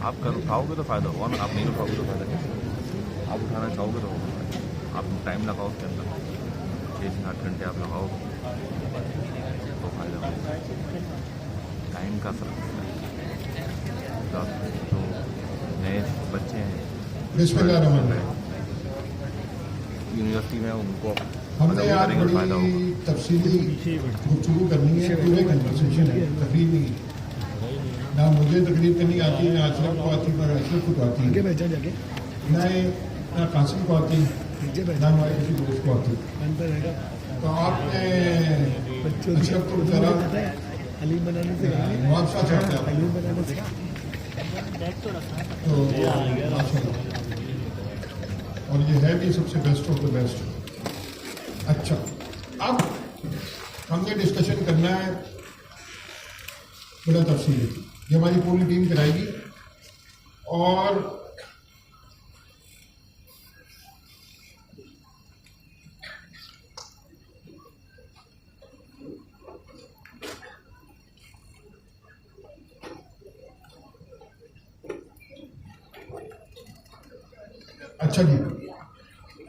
आप कर उठाओगे तो फ़ायदा होगा ना, आप नहीं उठाओगे तो फ़ायदा कैसे होगा? आप उठाना चाहोगे तो होगा, आप टाइम लगाओ उसके अंदर, 6 से 8 घंटे आप लगाओ तो फ़ायदा होगा। टाइम का असर होता है। जो नए बच्चे हैं यूनिवर्सिटी में, उनको हमने आज बड़ी तफसीली गुफ्तगू करनी है, पूरे कन्वर्सेशन है, तकरीर नहीं ना मुझे तकरीर करनी आती है, ना अशरफ को आती, ना अशरफ को आती है, ना कासिम को आती, ना हमारे किसी दोस्त को आती। तो आपने अशरफ को बेचारा मुआवजा चाहते हैं तो और ये है भी सबसे बेस्ट ऑफ द बेस्ट। अच्छा, अब हमने डिस्कशन करना है बड़ा तफसीली, ये हमारी पूरी टीम कराएगी। और अच्छा जी,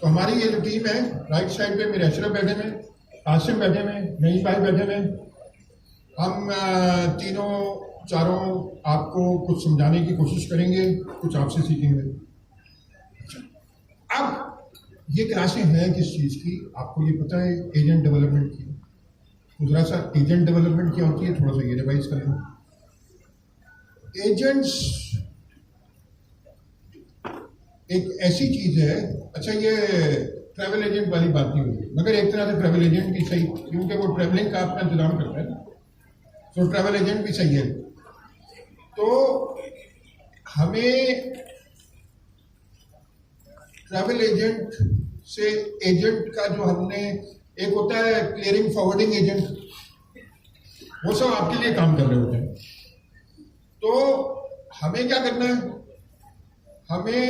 तो हमारी ये जो टीम है, राइट साइड पे मेरे अशरफ बैठे हुए, आसिम बैठे हुए, नईम भाई बैठे हुए, हम तीनों चारों आपको कुछ समझाने की कोशिश करेंगे, कुछ आपसे सीखेंगे। अब ये क्लासें हैं किस चीज़ की, आपको ये पता है, एजेंट डेवलपमेंट की। तो जरा सा एजेंट डेवलपमेंट क्या होती है थोड़ा सा ये रिवाइज कर लें। एजेंट्स एक ऐसी चीज है, अच्छा ये ट्रैवल एजेंट वाली बात नहीं हुई, मगर एक तरह से ट्रैवल एजेंट भी सही, क्योंकि वो ट्रैवलिंग का अपना इंतजाम करता है ना, तो ट्रैवल एजेंट भी सही है। तो हमें ट्रैवल एजेंट से एजेंट का जो हमने, एक होता है क्लियरिंग फॉरवर्डिंग एजेंट, वो सब आपके लिए काम कर रहे होते हैं। तो हमें क्या करना है, हमें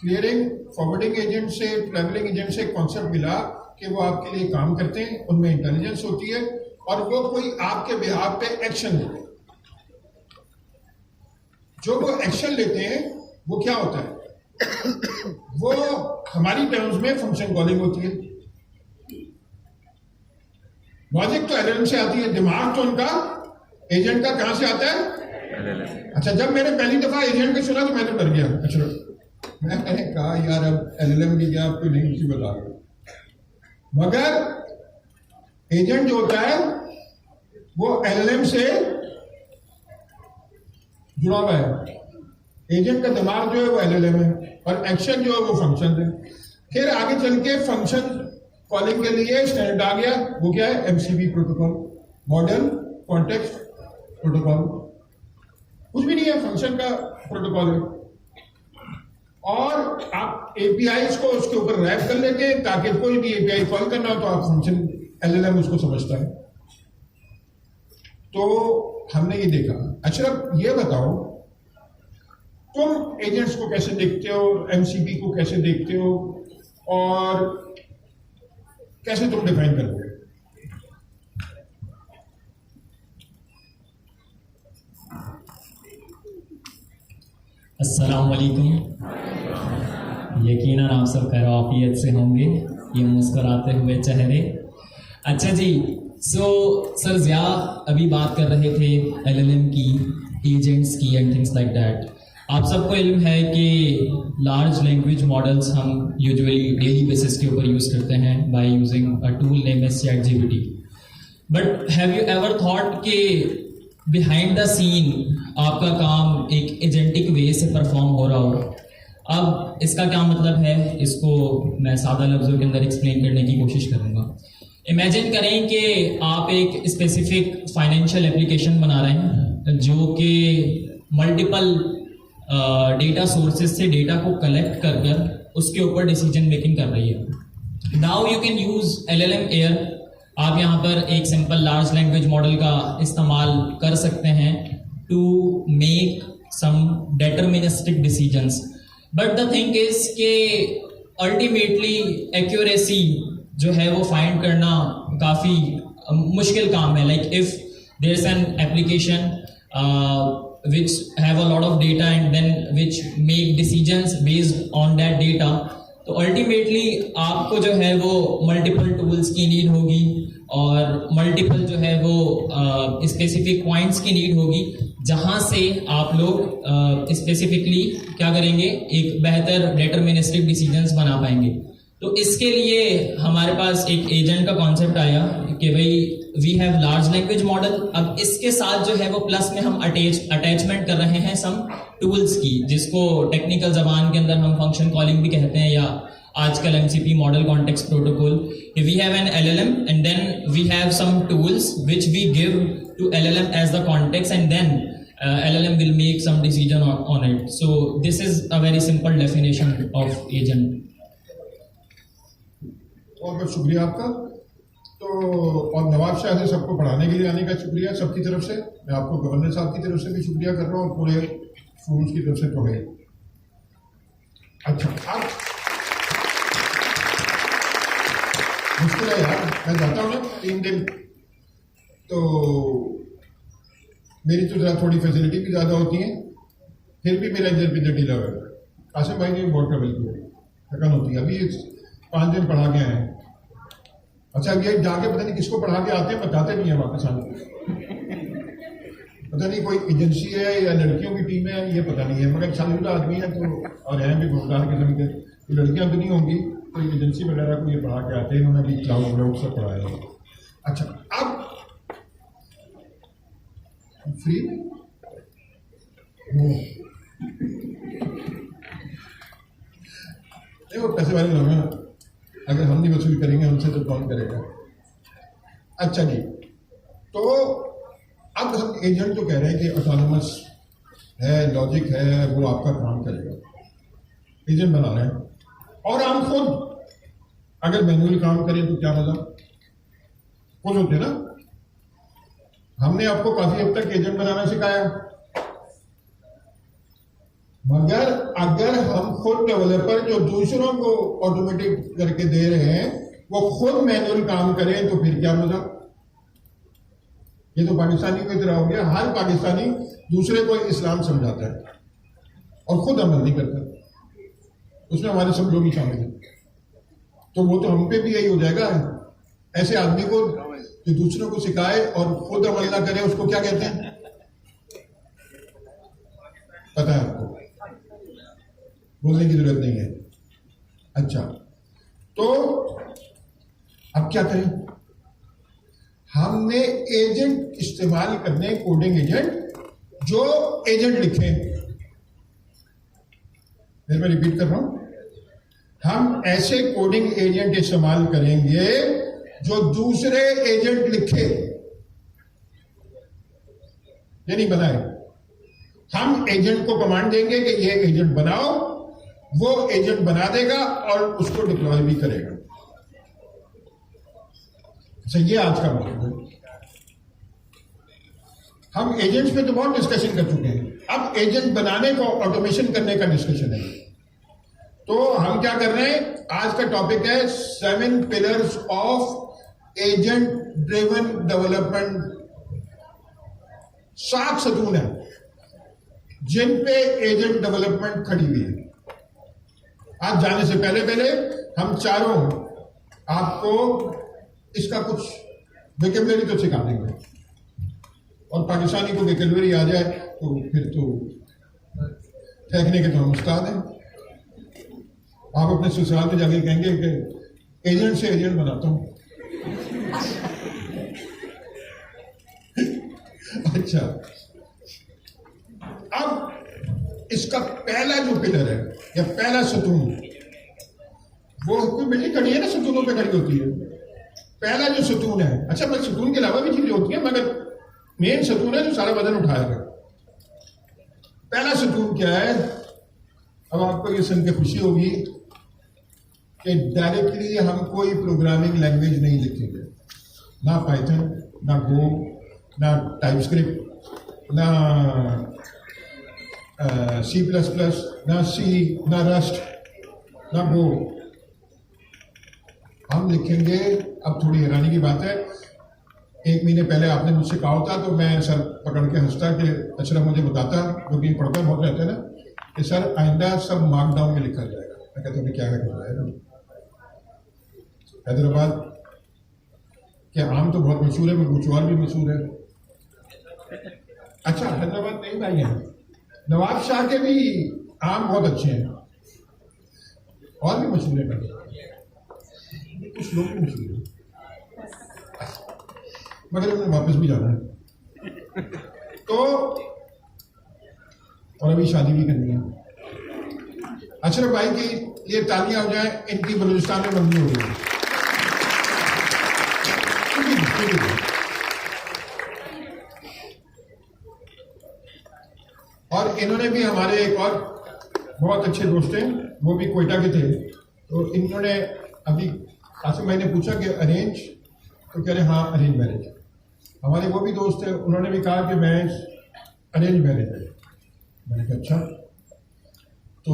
क्लियरिंग फॉरवर्डिंग एजेंट से, ट्रैवलिंग एजेंट से कॉन्सेप्ट मिला कि वो आपके लिए काम करते हैं, उनमें इंटेलिजेंस होती है और वो कोई आपके बिहाफ पे एक्शन लेते हैं। जो वो एक्शन लेते हैं वो क्या होता है, वो हमारी टर्म्स में फंक्शन कॉलिंग होती है। लॉजिक तो एलएलएम से आती है, दिमाग तो उनका एजेंट का कहां से आता है, LLM। अच्छा, जब मैंने पहली दफा एजेंट को सुना तो मैं तो डर गया। अच्छा, मैंने कहा यार अब एलएलएम भी क्या, आपको नहीं किसी बता रहा, मगर एजेंट जो होता है वो एलएलएम से जुड़ा हुआ है। एजेंट का दिमाग जो है वो एलएलएम है और एक्शन जो है वो फंक्शन है। फिर आगे चल के फंक्शन कॉलिंग के लिए स्टैंडर्ड आ गया, वो क्या है, MCB protocol, modern context protocol. कुछ भी नहीं है, फंक्शन का प्रोटोकॉल है। और आप एपीआईज को उसके ऊपर रैप कर लेंगे ताकि कोई भी एपीआई कॉल करना हो तो आप फंक्शन एलएलएम उसको समझता है। तो हमने ये देखा। अशरफ, ये बताओ तुम एजेंट्स को कैसे देखते हो, एमसीबी को कैसे देखते हो और कैसे तुम डिफाइन करोगे? अस्सलाम वालेकुम। यकीनन आप सब खैरियत से होंगे, ये मुस्कुराते हुए चेहरे। अच्छा जी, सर ज़िया अभी बात कर रहे थे एलएलएम की, एजेंट्स की एंड थिंग्स लाइक दैट। आप सबको इल्म है कि लार्ज लैंग्वेज मॉडल्स हम यूजुअली डेली बेसिस के ऊपर यूज़ करते हैं by using a tool name as ChatGPT। But have you ever thought कि बिहाइंड द सीन आपका काम एक एजेंटिक वे से परफॉर्म हो रहा हो? अब इसका क्या मतलब है, इसको मैं सादा लफ्ज़ों के अंदर एक्सप्लेन करने की कोशिश करूँगा। इमेजिन करें कि आप एक स्पेसिफिक फाइनेंशियल एप्लीकेशन बना रहे हैं जो कि मल्टीपल डेटा सोर्सेज से डेटा को कलेक्ट कर कर उसके ऊपर डिसीजन मेकिंग कर रही है। Now you can use LLM air. आप यहाँ पर एक सिंपल लार्ज लैंग्वेज मॉडल का इस्तेमाल कर सकते हैं to make some deterministic decisions. But the thing is के अल्टीमेटली एक्यूरेसी जो है वो फाइंड करना काफ़ी मुश्किल काम है। Like if there is an application which have a lot of data and then which make decisions based on that data, तो अल्टीमेटली आपको जो है वो मल्टीपल टूल्स की नीड होगी और मल्टीपल जो है वो स्पेसिफिक पॉइंट्स की नीड होगी, जहां से आप लोग स्पेसिफिकली क्या करेंगे, एक बेहतर डिटरमिनिस्टिक डिसीजंस बना पाएंगे। तो इसके लिए हमारे पास एक एजेंट का कॉन्सेप्ट आया कि भाई we have large language model. अब इसके साथ जो है वो प्लस में हम अटैचमेंट कर रहे हैं सम टूल्स की, जिसको टेक्निकल जबान के अंदर हम फंक्शन कॉलिंग भी कहते हैं, या आजकल MCP model context protocol. We have an LLM and then we have some tools which we give to LLM as the context and then LLM will make some decision on it. So this is a very simple definition of agent. बहुत बहुत शुक्रिया आपका। तो और नवाब शाह से सबको पढ़ाने के लिए आने का शुक्रिया सबकी तरफ से। मैं आपको गवर्नर साहब की तरफ से भी शुक्रिया कर रहा हूँ और पूरे स्टूडेंट्स की तरफ से तो है। अच्छा, अब मुश्किल है यार, मैं जाता हूँ ना 3 दिन, तो मेरी तो जरा थोड़ी फैसिलिटी भी ज़्यादा होती है, फिर भी मेरा इधर पिधर ढीला हुआ है। आसिम भाई ने बहुत ट्रबल की थकन होती है। अभी 5 दिन पढ़ा के आए हैं। अच्छा, अब ये जाके पता नहीं किसको पढ़ा के आते हैं, बताते नहीं है वापस आने। पता नहीं कोई एजेंसी है या लड़कियों की टीम है, ये पता नहीं है, मगर शादीशुदा आदमी है तो, और हैं भी भोगदार किस्म के, लड़कियां तो नहीं होंगी, कोई एजेंसी वगैरह को ये पढ़ा के आते हैं। उन्होंने भी क्लाउड व्लाउड से पढ़ाया है। अच्छा, अब फ्री वो पैसे वाले लोग हैं, अगर हम नहीं वसूल करेंगे हमसे तो कौन करेगा। अच्छा जी, तो अब हम एजेंट तो कह रहे हैं कि ऑटोनोमस है, लॉजिक है, वो आपका काम करेगा, एजेंट बना रहे हैं। और हम खुद अगर मैनुअल काम करें तो क्या मजा, खुद होते ना। हमने आपको काफी हद तक एजेंट बनाना सिखाया, मगर अगर हम खुद डेवलपर जो दूसरों को ऑटोमेटिक करके दे रहे हैं वो खुद मैनुअल काम करें तो फिर क्या मजा। ये तो पाकिस्तानी की तरह हो गया, हर पाकिस्तानी दूसरे को इस्लाम समझाता है और खुद अमल नहीं करता, उसमें हमारे सब लोग ही शामिल हैं। तो वो तो हम पे भी यही हो जाएगा। ऐसे आदमी को जो दूसरों को सिखाए और खुद अमल ना करे उसको क्या कहते हैं, पता है आपको, बोलने की जरूरत नहीं है। अच्छा, तो अब क्या करें, हमने एजेंट इस्तेमाल करने, कोडिंग एजेंट जो एजेंट लिखे। फिर मैं रिपीट कर रहा हूं, हम ऐसे कोडिंग एजेंट इस्तेमाल करेंगे जो दूसरे एजेंट लिखे, यानी बनाए। हम एजेंट को कमांड देंगे कि ये एजेंट बनाओ, वो एजेंट बना देगा और उसको डिप्लॉय भी करेगा। अच्छा, ये आज का मतलब है। हम एजेंट्स पे तो बहुत डिस्कशन कर चुके हैं, अब एजेंट बनाने को ऑटोमेशन करने का डिस्कशन है। तो हम क्या कर रहे हैं, आज का टॉपिक है 7 pillars of agent driven development. 7 सतून है जिन पे एजेंट डेवलपमेंट खड़ी हुई है। आज जाने से पहले हम चारों आपको इसका कुछ वोकैबुलरी तो सिखा देंगे, और पाकिस्तानी को वोकैबुलरी आ जाए तो फिर तो फेंकने के तो हम उस्ताद हैं। आप अपने ससुराल में जाके कहेंगे कि एजेंट से एजेंट बनाता हूं। अच्छा, अब इसका पहला जो पिलर है या पहला सतून, वो कोई बिल्डिंग खड़ी है ना, सतूनों पे खड़ी होती है। पहला जो सतून है, अच्छा मैं सतून के अलावा भी चीजें होती हैं, मगर मेन सतून है जो सारा वजन उठाएगा। पहला सतून क्या है, अब आपको ये सुन के खुशी होगी कि डायरेक्टली हम कोई प्रोग्रामिंग लैंग्वेज नहीं लिखेंगे, ना पाइथन, ना गो, ना टाइपस्क्रिप्ट, ना C++, ना सी, ना रस्ट, ना गो। हम लिखेंगे, अब थोड़ी हैरानी की बात है, 1 महीने पहले आपने मुझसे कहा होता तो मैं सर पकड़ के हंसता कि अशरफ मुझे बताता, क्योंकि पढ़ता बहुत रहता है ना, कि सर आइंदा सब मार्कडाउन में लिखा जाएगा। मैं कहता हूँ क्या करना है ना, हैदराबाद के आम तो बहुत मशहूर है, गुचवाल भी मशहूर है। अच्छा, हैदराबाद नहीं भाई है, नवाब शाह के भी आम बहुत अच्छे हैं और भी मशहूर है, कुछ लोग भी मशहूर है, मगर उन्हें वापस भी जाना है तो, और अभी शादी भी करनी है। अशरफ भाई की ये तालियां हो जाए, इनकी बलूचिस्तान में मंदी हो गई। और इन्होंने भी, हमारे एक और बहुत अच्छे दोस्त हैं, वो भी कोयटा के थे, तो इन्होंने अभी कासिम भाई ने पूछा कि अरेंज, तो कह रहे हाँ अरेंज मैरिज। हमारे वो भी दोस्त है, उन्होंने भी कहा कि मैं अरेंज मैरिज है। मैंने कहा अच्छा, तो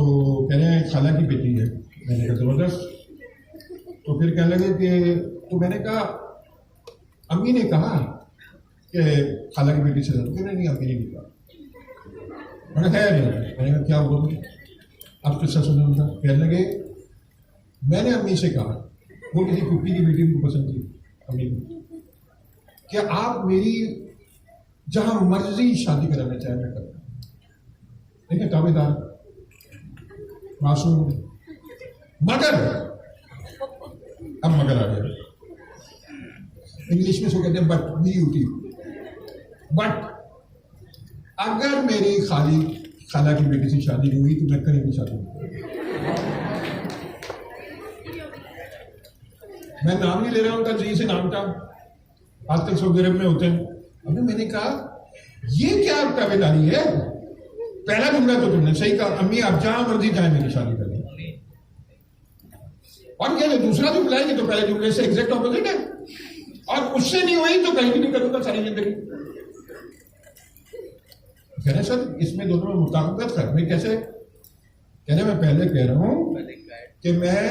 कह रहे हैं खाला की बेटी है। मैंने कहा जबरदस्त। तो फिर कहने लगे कि, तो मैंने कहा अम्मी ने कहा कि खाला की बेटी से, नहीं अम्मी ने नहीं कहा। मैंने कहा नहीं, मैंने कहा क्या बोलूँ, अब किस्सा सुना उनका। कहने लगे मैंने अम्मी से कहा, वो किसी कुप्पी की बेटी को पसंद थी अम्मी को, कि आप मेरी जहां मर्जी शादी कराना चाहे मैं करूँ। देखिए ताबेदार, मासूम, मगर अब मगर आ गया। इंग्लिश में सो कहते हैं बट, BUT, बट अगर मेरी खाला की बेटी से शादी नहीं हुई तो मैं करेंगी शादी। मैं नाम नहीं ले रहा हूं, उनका जी से नाम था, आज तक सऊदी अरब में होते हैं। अभी मैंने कहा ये क्या ताबेदारी है? पहला जुमला तो तुमने सही कहा, अम्मी आप जहां मर्जी जाए मेरी शादी करें। और क्या जो दूसरा जुमला है कि तो पहले जुमले से एग्जैक्ट ऑपोजिट है, और उससे नहीं हुई तो कहीं भी नहीं करूंगा सारी जिंदगी। कह रहे सर इसमें दोनों में मुताबिकत कर, मैं कैसे? कह रहे मैं पहले कह रहा हूं कि मैं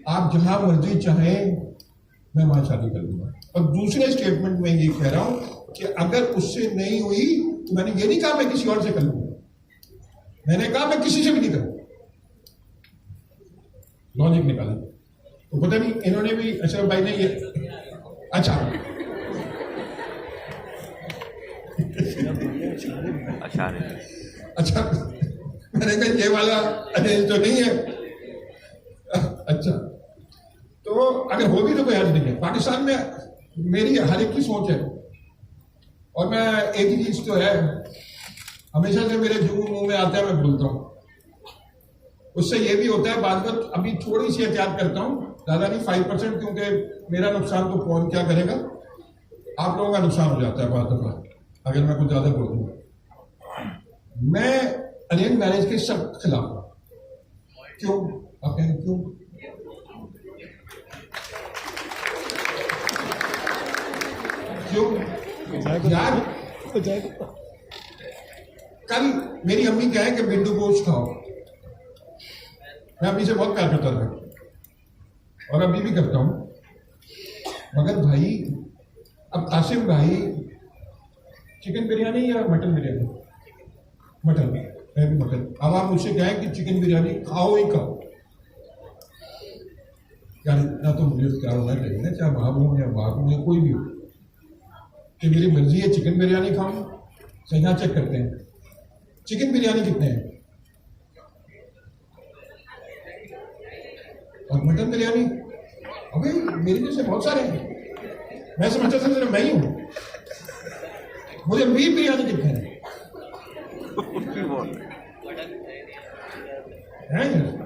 आप जहां मर्जी चाहें मैं वहां शादी कर लूंगा, और दूसरे स्टेटमेंट में ये कह रहा हूं कि अगर उससे नहीं हुई तो मैंने ये नहीं कहा मैं किसी और से कर लूंगा, मैंने कहा मैं किसी से भी नहीं करूंगा। लॉजिक निकाला तो पता नहीं इन्होंने भी, अशरफ भाई ने ये, अच्छा अच्छा मैंने कहा ये वाला अरेंज तो नहीं है। अच्छा, तो अगर हो भी तो कोई हर्ज नहीं है। पाकिस्तान में मेरी हर एक की सोच है, और मैं एक ही चीज तो है, हमेशा से मेरे जो मुंह में आता है मैं बोलता हूं। उससे ये भी होता है बाद में, अभी थोड़ी सी एहतियात करता हूं, ज्यादा नहीं, 5%, क्योंकि मेरा नुकसान तो कौन क्या करेगा, आप लोगों का नुकसान हो जाता है बात दफा अगर मैं कुछ ज्यादा बोल दूं। मैं अरेंज मैरिज के सख्त खिलाफ हूं। क्यों? आप कहेंगे क्यों? क्यों यार? कल मेरी अम्मी कहे कि बिंदु गोश्त खाओ, मैं अम्मी से बहुत प्यार करता था और अभी भी करता हूं, मगर भाई अब कासिम भाई चिकन बिरयानी या मटन बिरयानी? मटन, मैं भी मटन। अब आप मुझसे कहें कि चिकन बिरयानी खाओ ही खाओ, यार इतना तो मुझे क्या होना चाहिए ना, चाहे भाव हो या बाप हो या कोई भी हो, कि मेरी मर्जी है चिकन बिरयानी खाऊं। सही चेक करते हैं चिकन बिरयानी कितने हैं और मटन बिरयानी, अबे मेरे जैसे बहुत सारे हैं। मैं समझता था सिर्फ मैं ही हूं। मुझे बीफ बिरयानी कितने हैं?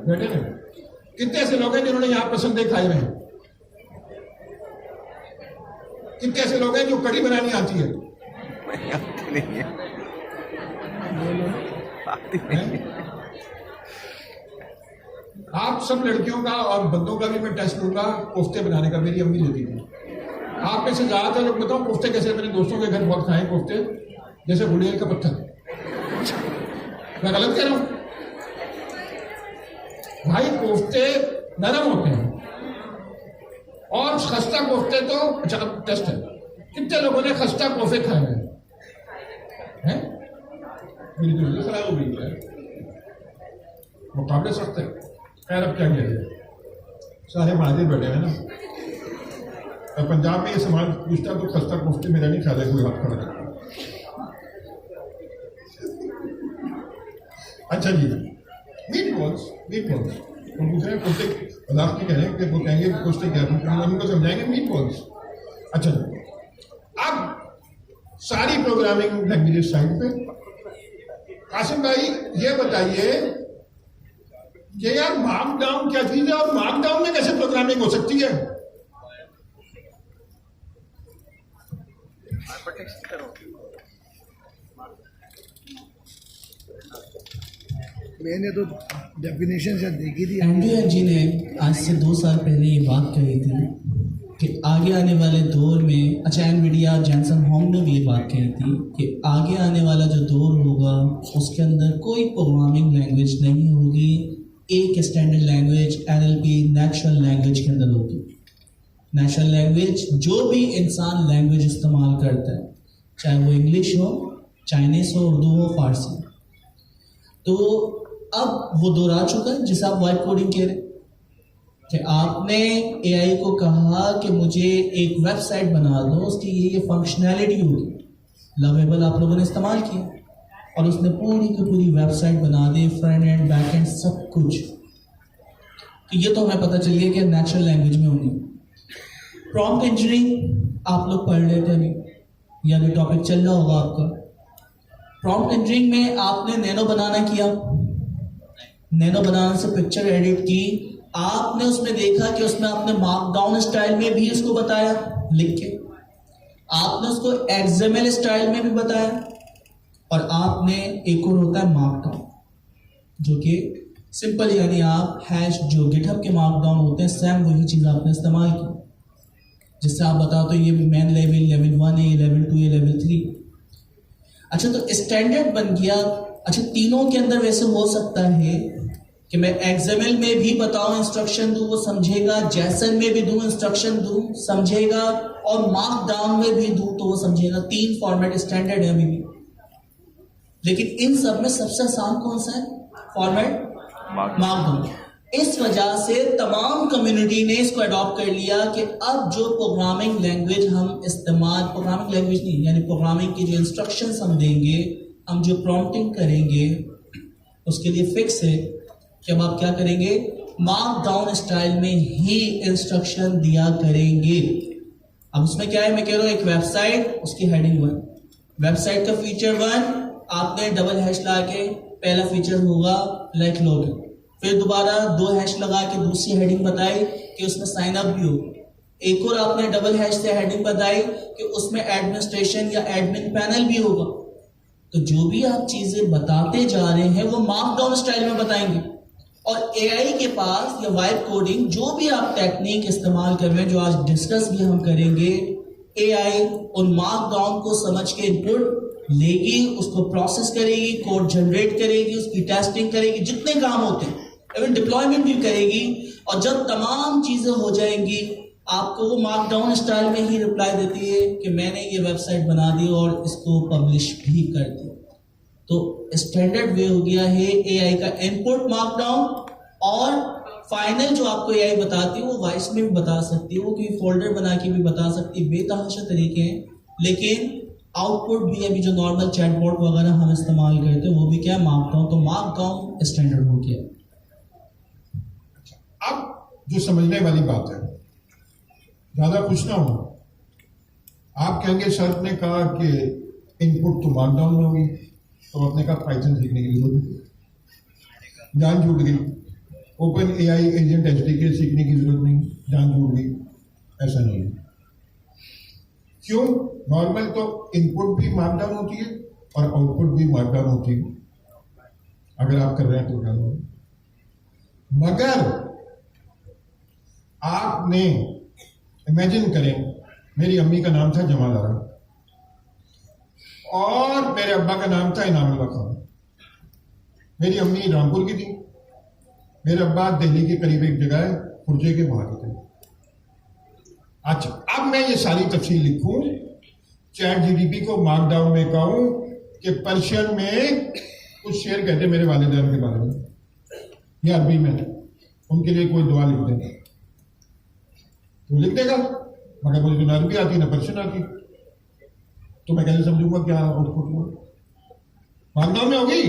बेटे ने कितने ऐसे लोग हैं जिन्होंने यहां पसंदे खाए हुए हैं? कितने ऐसे लोग हैं जो कढ़ी बनानी आती है? आप सब लड़कियों का और बंदों का भी मैं टेस्ट लूंगा कोफ्ते बनाने का, मेरी अम्मी लेती थी। आप में से ज्यादातर लोग बताओ कोफ्ते कैसे? मेरे दोस्तों के घर बहुत खाए कोफ्ते, जैसे गुड़ियल का पत्थर। मैं गलत कह रहा हूं भाई? कोफ्ते नरम होते हैं और खस्ता कोफ्ते तो अच्छा अब टेस्ट है, कितने लोगों ने खस्ता कोफे खाए हैं? मेरी दिल खराब हो गई है, मुकाबले सख्त है। खैर अब क्या किया जाए, सारे महाजिर बैठे हैं ना। और पंजाब में ये सवाल पूछता तो खस्ता कोफ्ते मेरा नहीं ख्याल है कोई हाथ खड़ा करता। अच्छा जी, मीट बॉल्स हम पूछ रहे हैं कोफ्ते, मजाक नहीं कह रहे हैं कि वो कहेंगे कोफ्ते क्या, हम उनको समझाएंगे मीट बॉल्स। अच्छा, अब सारी प्रोग्रामिंग लैंग्वेजेस साइड पे। कासिम भाई ये बताइए कि यार मार्कडाउन क्या चीज है और मार्कडाउन में कैसे प्रोग्रामिंग हो सकती है? मैंने तो डेफिनेशन शायद देखी थी। एंड्रिया जी ने आज से 2 साल पहले ये बात कही थी कि आगे आने वाले दौर में, अच्छा एनवीडिया जेंसन होंग ने भी ये बात कही थी कि आगे आने वाला जो दौर होगा उसके अंदर कोई प्रोग्रामिंग लैंग्वेज नहीं होगी, एक standard language NLP natural language के अंदर होगी। नेचुरल लैंग्वेज जो भी इंसान लैंग्वेज इस्तेमाल करता है, चाहे वो इंग्लिश हो, चाइनीज़ हो, उर्दू हो, फारसी। तो अब वो दौर आ चुका है जिसे आप वाइट कोडिंग कह रहे हैं कि आपने AI को कहा कि मुझे एक वेबसाइट बना दो, उसकी ये फंक्शनैलिटी होगी, लवेबल आप लोगों ने इस्तेमाल किया और उसने पूरी की पूरी वेबसाइट बना दी, फ्रंट एंड बैक एंड सब कुछ। तो ये तो हमें पता चल गया कि नेचुरल लैंग्वेज में होगी। प्रॉम्प्ट इंजीनियरिंग आप लोग पढ़ लेते अभी, या भी टॉपिक चल रहा होगा आपका। प्रॉम्प्ट इंजीनियरिंग में आपने नैनो बनाना किया, नैनो बनाने से पिक्चर एडिट की, आपने उसमें देखा कि उसमें आपने मार्कडाउन स्टाइल में भी उसको बताया लिख के, आपने उसको XML स्टाइल में भी बताया, और आपने एक और होता है मार्कडाउन जो कि सिंपल, यानी आप हैश जो गिटहब के मार्कडाउन होते हैं सेम वही चीज़ आपने इस्तेमाल की, जिससे आप बताओ तो ये मेन लेवल 1 है, ये लेवल 2, ये लेवल 3। अच्छा, तो स्टैंडर्ड बन गया। अच्छा, तीनों के अंदर वैसे हो सकता है कि मैं XML में भी बताऊं, इंस्ट्रक्शन दूं, वो समझेगा, जैसन में भी दूं, इंस्ट्रक्शन दूं, समझेगा, और मार्कडाउन में भी दूं तो वो समझेगा। 3 फॉर्मेट स्टैंडर्ड है अभी भी, लेकिन इन सब में सबसे आसान कौन सा है फॉर्मेट? मार्कडाउन। इस वजह से तमाम कम्युनिटी ने इसको अडॉप्ट कर लिया कि अब जो प्रोग्रामिंग लैंग्वेज हम इस्तेमाल, प्रोग्रामिंग लैंग्वेज नहीं, यानी प्रोग्रामिंग की जो इंस्ट्रक्शंस हम देंगे, हम जो प्रॉम्प्टिंग करेंगे, उसके लिए फिक्स है कि अब आप क्या करेंगे, मार्कडाउन स्टाइल में ही इंस्ट्रक्शन दिया करेंगे। अब उसमें क्या है, मैं कह रहा हूँ एक वेबसाइट, उसकी हेडिंग 1, वेबसाइट का फीचर 1, आपने डबल हैश लगा के पहला फीचर होगा लाइक लॉगिन, फिर दोबारा 2 हैश लगा के दूसरी हेडिंग बताई कि उसमें साइन अप भी हो, एक और आपने डबल हैश से हेडिंग बताई कि उसमें एडमिनिस्ट्रेशन या एडमिन पैनल भी होगा। तो जो भी आप चीजें बताते जा रहे हैं वो मार्कडाउन स्टाइल में बताएंगे, और AI के पास या वाइब कोडिंग जो भी आप टेक्निक इस्तेमाल कर रहे हैं, जो आज डिस्कस भी हम करेंगे, AI उन मार्कडाउन को समझ के इनपुट लेगी, उसको प्रोसेस करेगी, कोड जनरेट करेगी, उसकी टेस्टिंग करेगी, जितने काम होते हैं, इवन डिप्लॉयमेंट भी करेगी, और जब तमाम चीजें हो जाएंगी आपको वो मार्कडाउन स्टाइल में ही रिप्लाई देती है कि मैंने ये वेबसाइट बना दी और इसको पब्लिश भी कर दिया। तो स्टैंडर्ड वे हो गया है AI का इनपुट मार्कडाउन, और फाइनल जो आपको AI बताती है वो वॉइस में भी बता सकती है, वो कोई फोल्डर बना के भी बता सकती है, बेतहाशा तरीके हैं। लेकिन आउटपुट भी अभी जो नॉर्मल चैटबॉट वगैरह हम इस्तेमाल करते हैं वो भी क्या है, मार्कडाउन। तो मार्कडाउन स्टैंडर्ड हो गया। अब जो समझने वाली बात है, ज्यादा कुछ ना हो, आप कहेंगे सर ने कहा कि इनपुट तो मार्कडाउन में होगी, तो आपने कहा पाइथन सीखने की जरूरत नहीं, जान छूट गई। ओपन AI एजेंट SDK सीखने की जरूरत नहीं, जान छूट गई। ऐसा नहीं है। क्यों? नॉर्मल तो इनपुट भी मार्कडाउन होती है और आउटपुट भी मार्कडाउन होती है अगर आप कर रहे हैं प्रोग्राम में। मगर आपने इमेजिन करें, मेरी अम्मी का नाम था जमाल आरा और मेरे अब्बा का नाम था इनामुल्लाह खान। मेरी अम्मी रामपुर की थी, मेरे अब्बा दिल्ली के करीब एक जगह है पुरजे के, वहां के थे। अच्छा, अब मैं ये सारी तफसील लिखूं, चैट जीडीपी को मार्कडाउन में कहूं कि पर्शियन में कुछ शेर कहते मेरे वालिदैन के बारे में या अरबी में, उनके लिए कोई दुआ लिख दें तो लिख देगा, मगर मुझे ना अरबी आती ना पर्शियन आती, तो मैं कैसे समझूंगा क्या आउटपुट हुआ? मार्कडाउन में होगी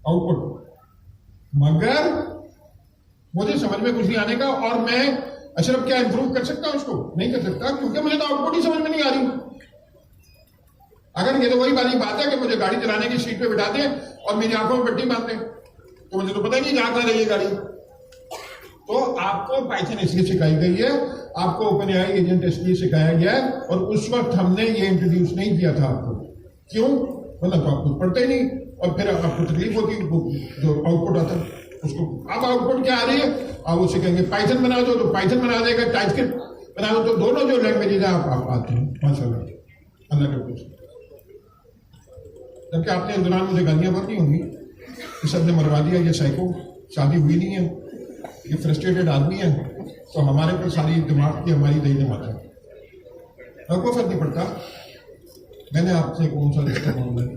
आउटपुट, मगर मुझे समझ में कुछ नहीं आने का, और मैं अशरफ क्या इंप्रूव कर सकता हूं उसको? नहीं कर सकता, क्योंकि मुझे तो आउटपुट ही समझ में नहीं आ रही। अगर ये तो वही वाली बात है कि मुझे गाड़ी चलाने की सीट पे बिठा दें और मेरी आंखों में पट्टी बांध दें, तो मुझे तो पता ही नहीं कहां रही है गाड़ी। तो आपको पाइथन इसलिए सिखाई गई है, आपको ओपन एआई एजेंट इसलिए सिखाया गया है, और उस वक्त हमने ये इंट्रोड्यूस नहीं किया था आपको। क्यों? मतलब तो आप कुछ पढ़ते ही नहीं, और फिर आपको तकलीफ होती जो आउटपुट आता है उसको। अब आउटपुट क्या आ रही है? आप उससे कहेंगे पाइथन बना दो तो पाइथन बना देगा, टाइपस्क्रिप्ट बना दो, तो दोनों जो लैंग्वेजेज है आप आते हैं माशाल्लाह, अल्लाह के कुछ। जबकि आपने इस दौरान मुझे गालियां भरनी होंगी, इस सबने मरवा दिया, ये साइको, शादी हुई नहीं है, ये फ्रस्ट्रेटेड आदमी है, तो हमारे पर सारी दिमाग की हमारी दही जमाता है। अब कोई फर्क नहीं पड़ता मैंने आपसे कौन सा रिश्ता मांगा है,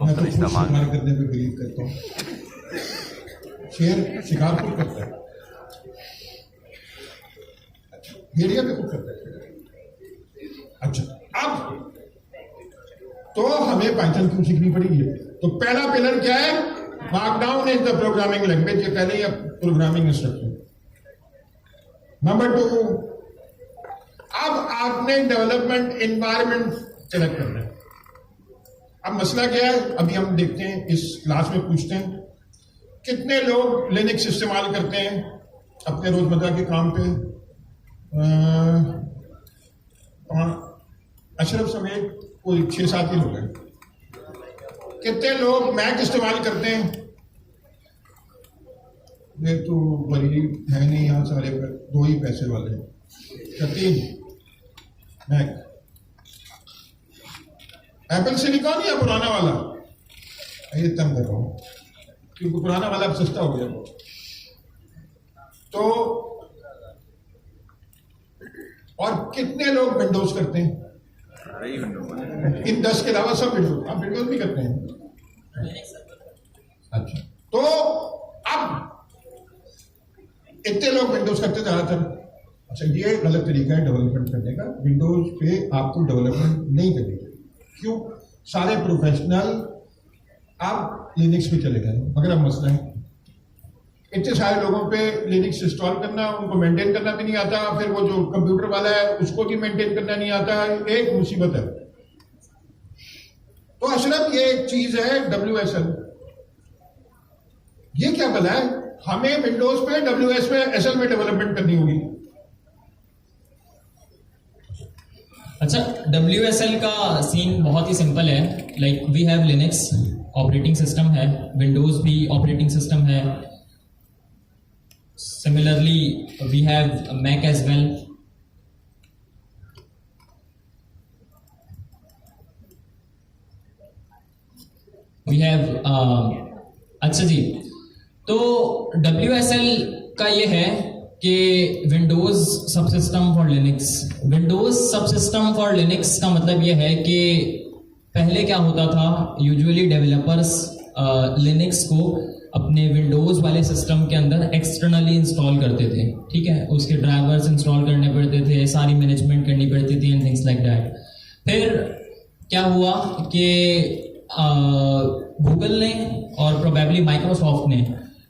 मैं तो खुद शिकार करने पे बिलीव करता हूँ। शेर शिकार खुद करता है, भेड़िया पे खुद करता है। अच्छा, अब तो हमें पाइथन क्यों सीखनी पड़ेगी? तो पहला पिलर क्या है? Markdown is the programming language, ये पहले ही प्रोग्रामिंग इंस्ट्रक्शन। नंबर 2, अब आपने डेवलपमेंट एनवायरनमेंट सेलेक्ट करना है। अब मसला क्या है, अभी हम देखते हैं, इस क्लास में पूछते हैं कितने लोग लिनक्स इस्तेमाल करते हैं अपने रोजमर्रा के काम पे। अशरफ समेत कोई 6-7 ही लोग हैं। कितने लोग मैक इस्तेमाल करते हैं? ये तो बड़ी है नहीं यहाँ सारे, 2 ही पैसे वाले हैं, 3 मैक। एप्पल सिलिकॉन या पुराना वाला? ये तंग कर रहा हूं क्योंकि पुराना वाला अब सस्ता हो गया। तो और कितने लोग विंडोज करते हैं? इन 10 के अलावा सब विंडोज, आप विंडोज भी करते हैं। अच्छा, तो अब इतने लोग विंडोज करते ज्यादातर। अच्छा, ये गलत तरीका है डेवलपमेंट करने का, विंडोज पे आपको डेवलपमेंट नहीं करनी चाहिए। क्यों? सारे प्रोफेशनल आप लिनक्स पे चले गए, मगर अब मसला है इतने सारे लोगों पे लिनक्स इंस्टॉल करना, उनको मेंटेन करना भी नहीं आता, फिर वो जो कंप्यूटर वाला है उसको भी मेंटेन करना नहीं आता, एक मुसीबत है। तो अशरफ ये एक चीज है WSL, ये क्या भला है? हमें विंडोज पे WS पे SL में डेवलपमेंट करनी होगी। अच्छा, WSL का सीन बहुत ही सिंपल है। Like we have Linux operating system है, विंडोज भी ऑपरेटिंग सिस्टम है, similarly we have Mac as well. We have अच्छा जी, तो WSL का ये है कि Windows subsystem for Linux. Windows subsystem for Linux का मतलब ये है कि पहले क्या होता था, यूजुअली डेवलपर्स लिनक्स को अपने विंडोज वाले सिस्टम के अंदर एक्सटर्नली इंस्टॉल करते थे, ठीक है, उसके ड्राइवर्स इंस्टॉल करने पड़ते थे, सारी मैनेजमेंट करनी पड़ती थी एंड थिंग्स लाइक दैट। फिर क्या हुआ कि गूगल ने और प्रोबेबली माइक्रोसॉफ्ट ने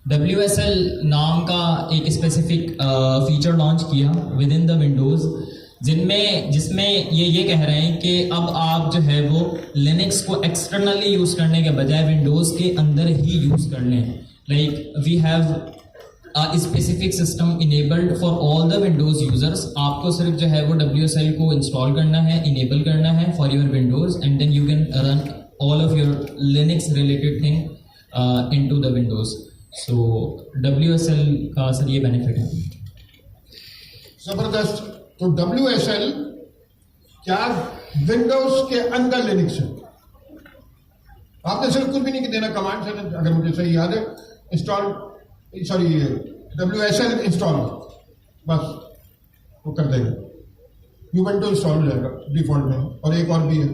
WSL नाम का एक स्पेसिफिक फीचर लॉन्च किया विद इन द विंडोज, जिसमें ये कह रहे हैं कि अब आप जो है वो लिनक्स को एक्सटर्नली यूज करने के बजाय विंडोज के अंदर ही यूज कर लें। Like we have a specific system enabled for all the Windows users. आपको सिर्फ जो है वो WSL को इंस्टॉल करना है, इनेबल करना है for your Windows, and then you can run all of your Linux related thing into the Windows. So WSL का सर ये बेनिफिट है। जबरदस्त। तो WSL क्या विंडोज के अंदर लिनक्स है? आपने सिर्फ कुछ भी नहीं देना, कमांड से, अगर मुझे सही याद है, इंस्टॉल WSL इंस्टॉल, बस वो कर देगा, यूमेंटो इंस्टॉल हो जाएगा डिफॉल्ट में, और एक और भी है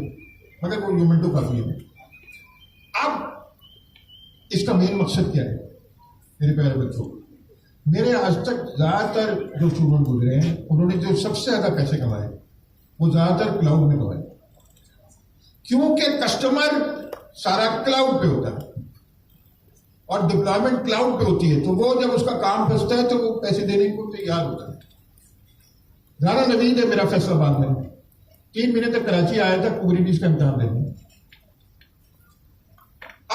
मगर वो यूमेंटो काफी है। अब इसका मेन मकसद क्या है मेरे प्यारे बच्चों? मेरे आज तक ज्यादातर जो स्टूडेंट गुजरे हैं उन्होंने जो सबसे ज्यादा पैसे कमाए वो ज्यादातर क्लाउड में कमाए, क्योंकि कस्टमर सारा क्लाउड पे होता है और डिप्लॉयमेंट क्लाउड पे होती है, तो वो जब उसका काम फंसता है तो वो पैसे देने को तैयार होता है। राना नवीद है मेरा फैसलाबाद में, 3 महीने तक कराची आया था पूरी बीस का इम्तिहान देने।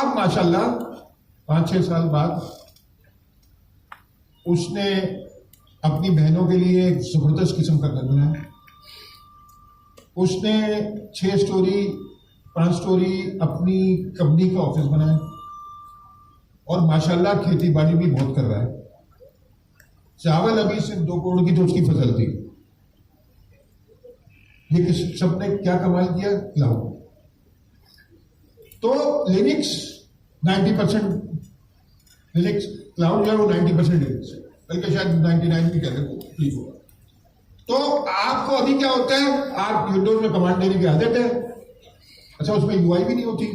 अब माशाल्लाह 5-6 साल बाद उसने अपनी बहनों के लिए एक जबरदस्त किस्म का घर बनाया। उसने 6 स्टोरी 5 स्टोरी अपनी कंपनी का ऑफिस बनाया और माशाल्लाह खेती बाड़ी भी बहुत कर रहा है। चावल अभी सिर्फ 2 करोड़ की तो उसकी फसल थी। ये किस सबने क्या कमाल किया? क्लाउड। तो लिनक्स 90%, लिनक्स क्लाउड जो है वो 90% लिनक्स है, बल्कि शायद 99 भी कहते हैं, ठीक होगा। तो आपको अभी क्या होता है, आप विंडोज में कमांड देने की आदत है, अच्छा उसमें यूआई भी नहीं होती,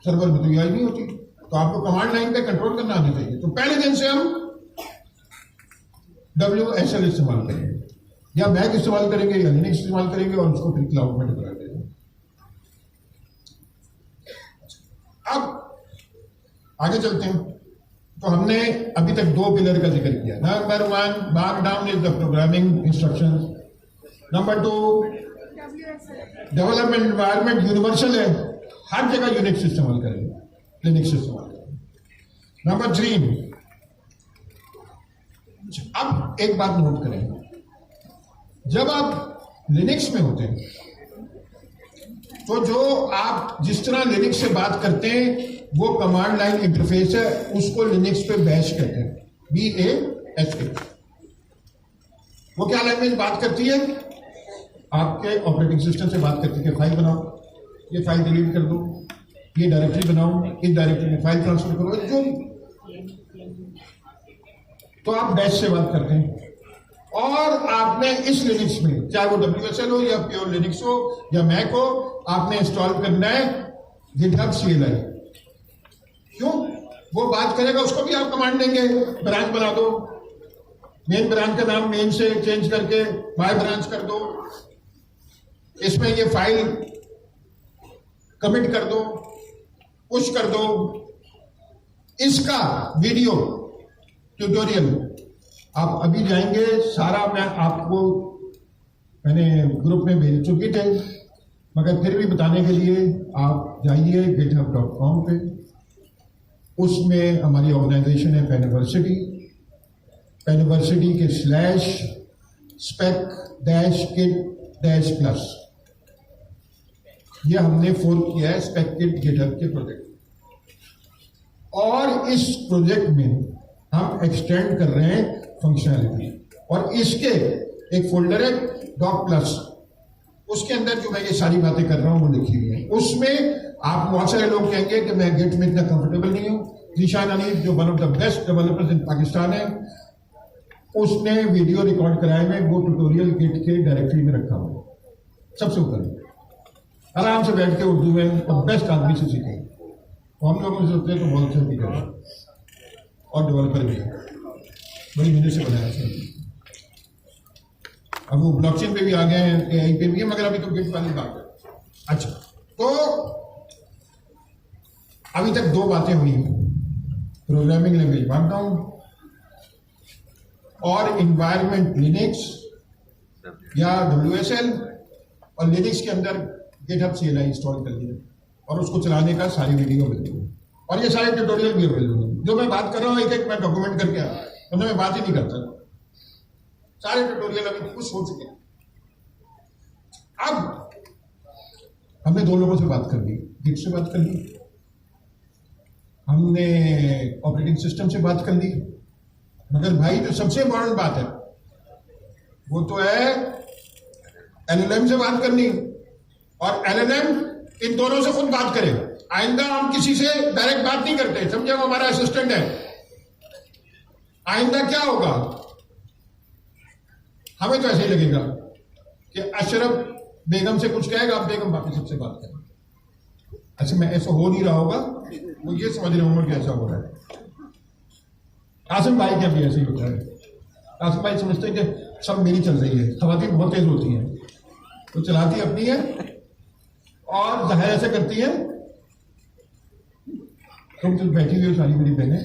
सर्वर में तो यूआई नहीं होती, तो आपको कमांड लाइन पे कंट्रोल करना आना चाहिए। तो पहले दिन से हम WSL इस्तेमाल करेंगे या मैक इस्तेमाल करेंगे या लिनक्स इस्तेमाल करेंगे और उसको फिर क्लाउड में डिप्लॉय करेंगे। अब आगे चलते हैं। तो हमने अभी तक 2 पिलर का जिक्र किया। Number 1 markdown is the programming instructions. Number 2 development environment universal है, हर जगह यूनिक्स इस्तेमाल करेंगे, लिनक्स इस्तेमाल करेंगे। नंबर 3, अब एक बात नोट करें, जब आप लिनक्स में होते हैं तो जो आप जिस तरह लिनक्स से बात करते हैं वो कमांड लाइन इंटरफेस है, उसको लिनक्स पे बैश कहते हैं, BASH। वो क्या लैंग्वेज बात करती है? आपके ऑपरेटिंग सिस्टम से बात करती है कि फाइल बनाओ, ये फाइल डिलीट कर दो, ये डायरेक्टरी बनाओ, इस डायरेक्टरी में फाइल ट्रांसफर करो, जो तो आप बैश से बात करते हैं। और आपने इस लिनक्स में, चाहे वो WSL हो या प्योर लिनक्स हो या मैक हो, आपने इंस्टॉल करना है GitHub CLI। क्यों? वो बात करेगा, उसको भी आप कमांड देंगे, ब्रांच बना दो, मेन ब्रांच का नाम मेन से चेंज करके बाय ब्रांच कर दो, इसमें ये फाइल कमिट कर दो, पुश कर दो। इसका वीडियो ट्यूटोरियल आप अभी जाएंगे, सारा मैं आपको मैंने ग्रुप में भेज चुकी थे, मगर फिर भी बताने के लिए आप जाइए github.com पे, उसमें हमारी ऑर्गेनाइजेशन है पेनिवर्सिटी, पेनिवर्सिटी के /spec-kit-plus, ये हमने फोर्क किया है SpecKit GitHub के प्रोजेक्ट, और इस प्रोजेक्ट में हम एक्सटेंड कर रहे हैं फंक्शनलिटी, और इसके एक फोल्डर है doc+, उसके अंदर जो मैं ये सारी बातें कर रहा हूं वो लिखी हुई है। उसमें आप बहुत सारे लोग कहेंगे कि मैं गिट में इतना कंफर्टेबल नहीं हूं। जीशान अनीफ जो one of the best developers in Pakistan है, उसने वीडियो रिकॉर्ड कराए में वो ट्यूटोरियल गिट के डायरेक्टरी में रखा हुआ, सबसे ऊपर आराम से बैठ के उर्दू में, और बेस्ट आदमी से सीखे। हम लोग सोचते हैं तो बहुत अच्छा स्पीकर और डेवलपर भी है, बड़ी मेहनत से बनाया है। अब वो ब्लॉकचेन पे भी आ गए हैं, AI पे भी है, मगर अभी तो गिट वाली बात है। अच्छा, तो अभी तक 2 बातें हुई, प्रोग्रामिंग लैंग्वेज मार्कडाउन और इन्वायरमेंट लिनक्स या WSL, और लिनक्स के अंदर GitHub CLI इंस्टॉल कर लिया और उसको चलाने का सारी वीडियो मिलती है, और ये सारे ट्यूटोरियल भी अवेलेबल है। जो मैं बात कर रहा हूँ एक मैं डॉक्यूमेंट करके आया, वरना मैं बात ही नहीं करता। सारे ट्यूटोरियल अभी कुछ हो चुके हैं। अब हमने 2 लोगों से बात कर ली, गिट से बात कर ली, हमने ऑपरेटिंग सिस्टम से बात कर ली, मगर भाई जो सबसे इंपॉर्टेंट बात है वो तो है LLM से बात करनी, और LLM इन दोनों से खुद बात करे। आइंदा हम किसी से डायरेक्ट बात नहीं करते, समझे, वो हमारा असिस्टेंट है। आइंदा क्या होगा, हमें तो ऐसे ही लगेगा कि अशरफ बेगम से कुछ कहेगा, अब बेगम बाकी सबसे बात करें। अच्छा, मैं ऐसा हो नहीं रहा होगा, वो ये समझ रहे होंगे कि ऐसा हो रहा है। कासिम भाई क्या भी ऐसे ही होता है। कासिम भाई समझते हैं कि सब मेरी चल रही है, खवातीन बहुत तेज होती हैं, तो चलाती अपनी है और जाहिर ऐसे करती है। तुम तो बैठी हुई हो सारी मेरी बहनें,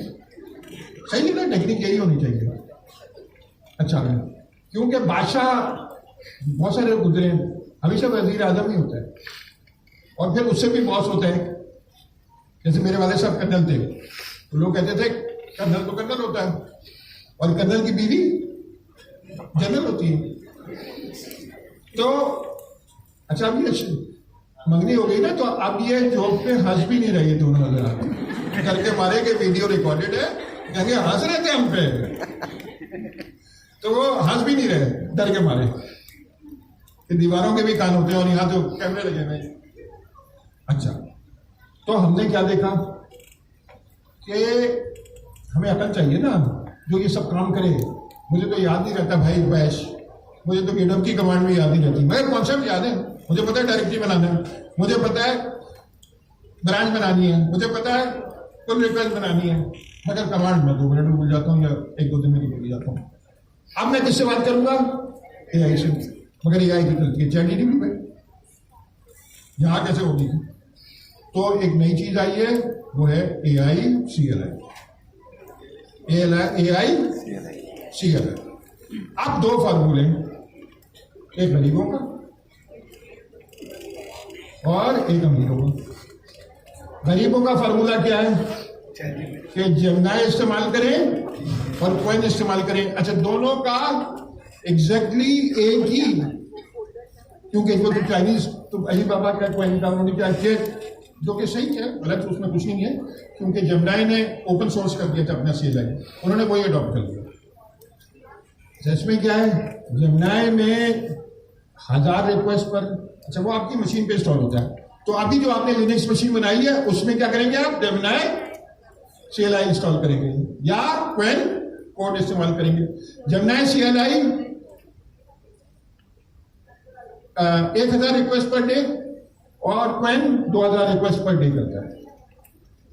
सही है ना, टेक्निक यही होनी चाहिए। अच्छा, क्योंकि बादशाह बहुत सारे गुजरे, हमेशा वजीर आजम ही होता है और फिर उससे भी बॉस होता है। जैसे मेरे वाले साहब कर्नल थे, तो लोग कहते थे कर्नल तो कर्नल होता है और कर्नल की बीवी जनरल होती है। तो अच्छा, अब ये मंगनी हो गई ना, तो अब ये जोक पे हंस भी नहीं रही दोनों नजर आ रहे करके मारे के वीडियो रिकॉर्डेड है, कहेंगे हंस रहे थे हम पे, तो वो हंस भी नहीं रहे डर के मारे। दीवारों के भी कान होते हैं और यहां तो कैमरे लगे हुए। अच्छा, तो हमने क्या देखा कि हमें अकल चाहिए ना, जो ये सब काम करे। मुझे तो याद नहीं रहता भाई बैश, मुझे तो गिडम की कमांड में याद नहीं रहती, मगर कॉन्सेप्ट याद है। मुझे पता है डायरेक्टरी बनाना है, मुझे पता है ब्रांच बनानी है, मुझे पता है पुल रिक्वेस्ट बनानी है, मगर कमांड में 2 मिनट में भूल जाता हूँ या 1-2 दिन में भूल जाता हूँ। अब मैं किससे बात करूंगा? AI से, मगर AI की चलती है ChatGPT पे, यहां कैसे होगी? तो एक नई चीज आई है, वो है AI CLI। AI CLI। अब 2 फार्मूले, एक गरीबों का और एक अमीरों का। गरीबों का फार्मूला क्या है कि जेमिनी इस्तेमाल करें और कॉइन इस्तेमाल करें। अच्छा, दोनों का एग्जैक्टली एक ही, क्योंकि वो तो चाइनीज तो अली बाबा का कॉइन का उन्होंने क्या किया, जो कि सही है, गलत उसमें कुछ नहीं है, क्योंकि जेमिनी ने ओपन सोर्स कर दिया था अपना CLI, उन्होंने वही अडॉप्ट कर लिया। इसमें क्या है, जेमिनी में 1000 रिक्वेस्ट पर, अच्छा वो आपकी मशीन पे इंस्टॉल होता है, तो अभी जो आपने लिनक्स मशीन बनाई है उसमें क्या करेंगे आप, जेमिनी CLI इंस्टॉल करेंगे या क्वेन कोड इस्तेमाल करेंगे। Gemini CLI 1000 request per day और क्वेन 2000 रिक्वेस्ट पर डे करता है।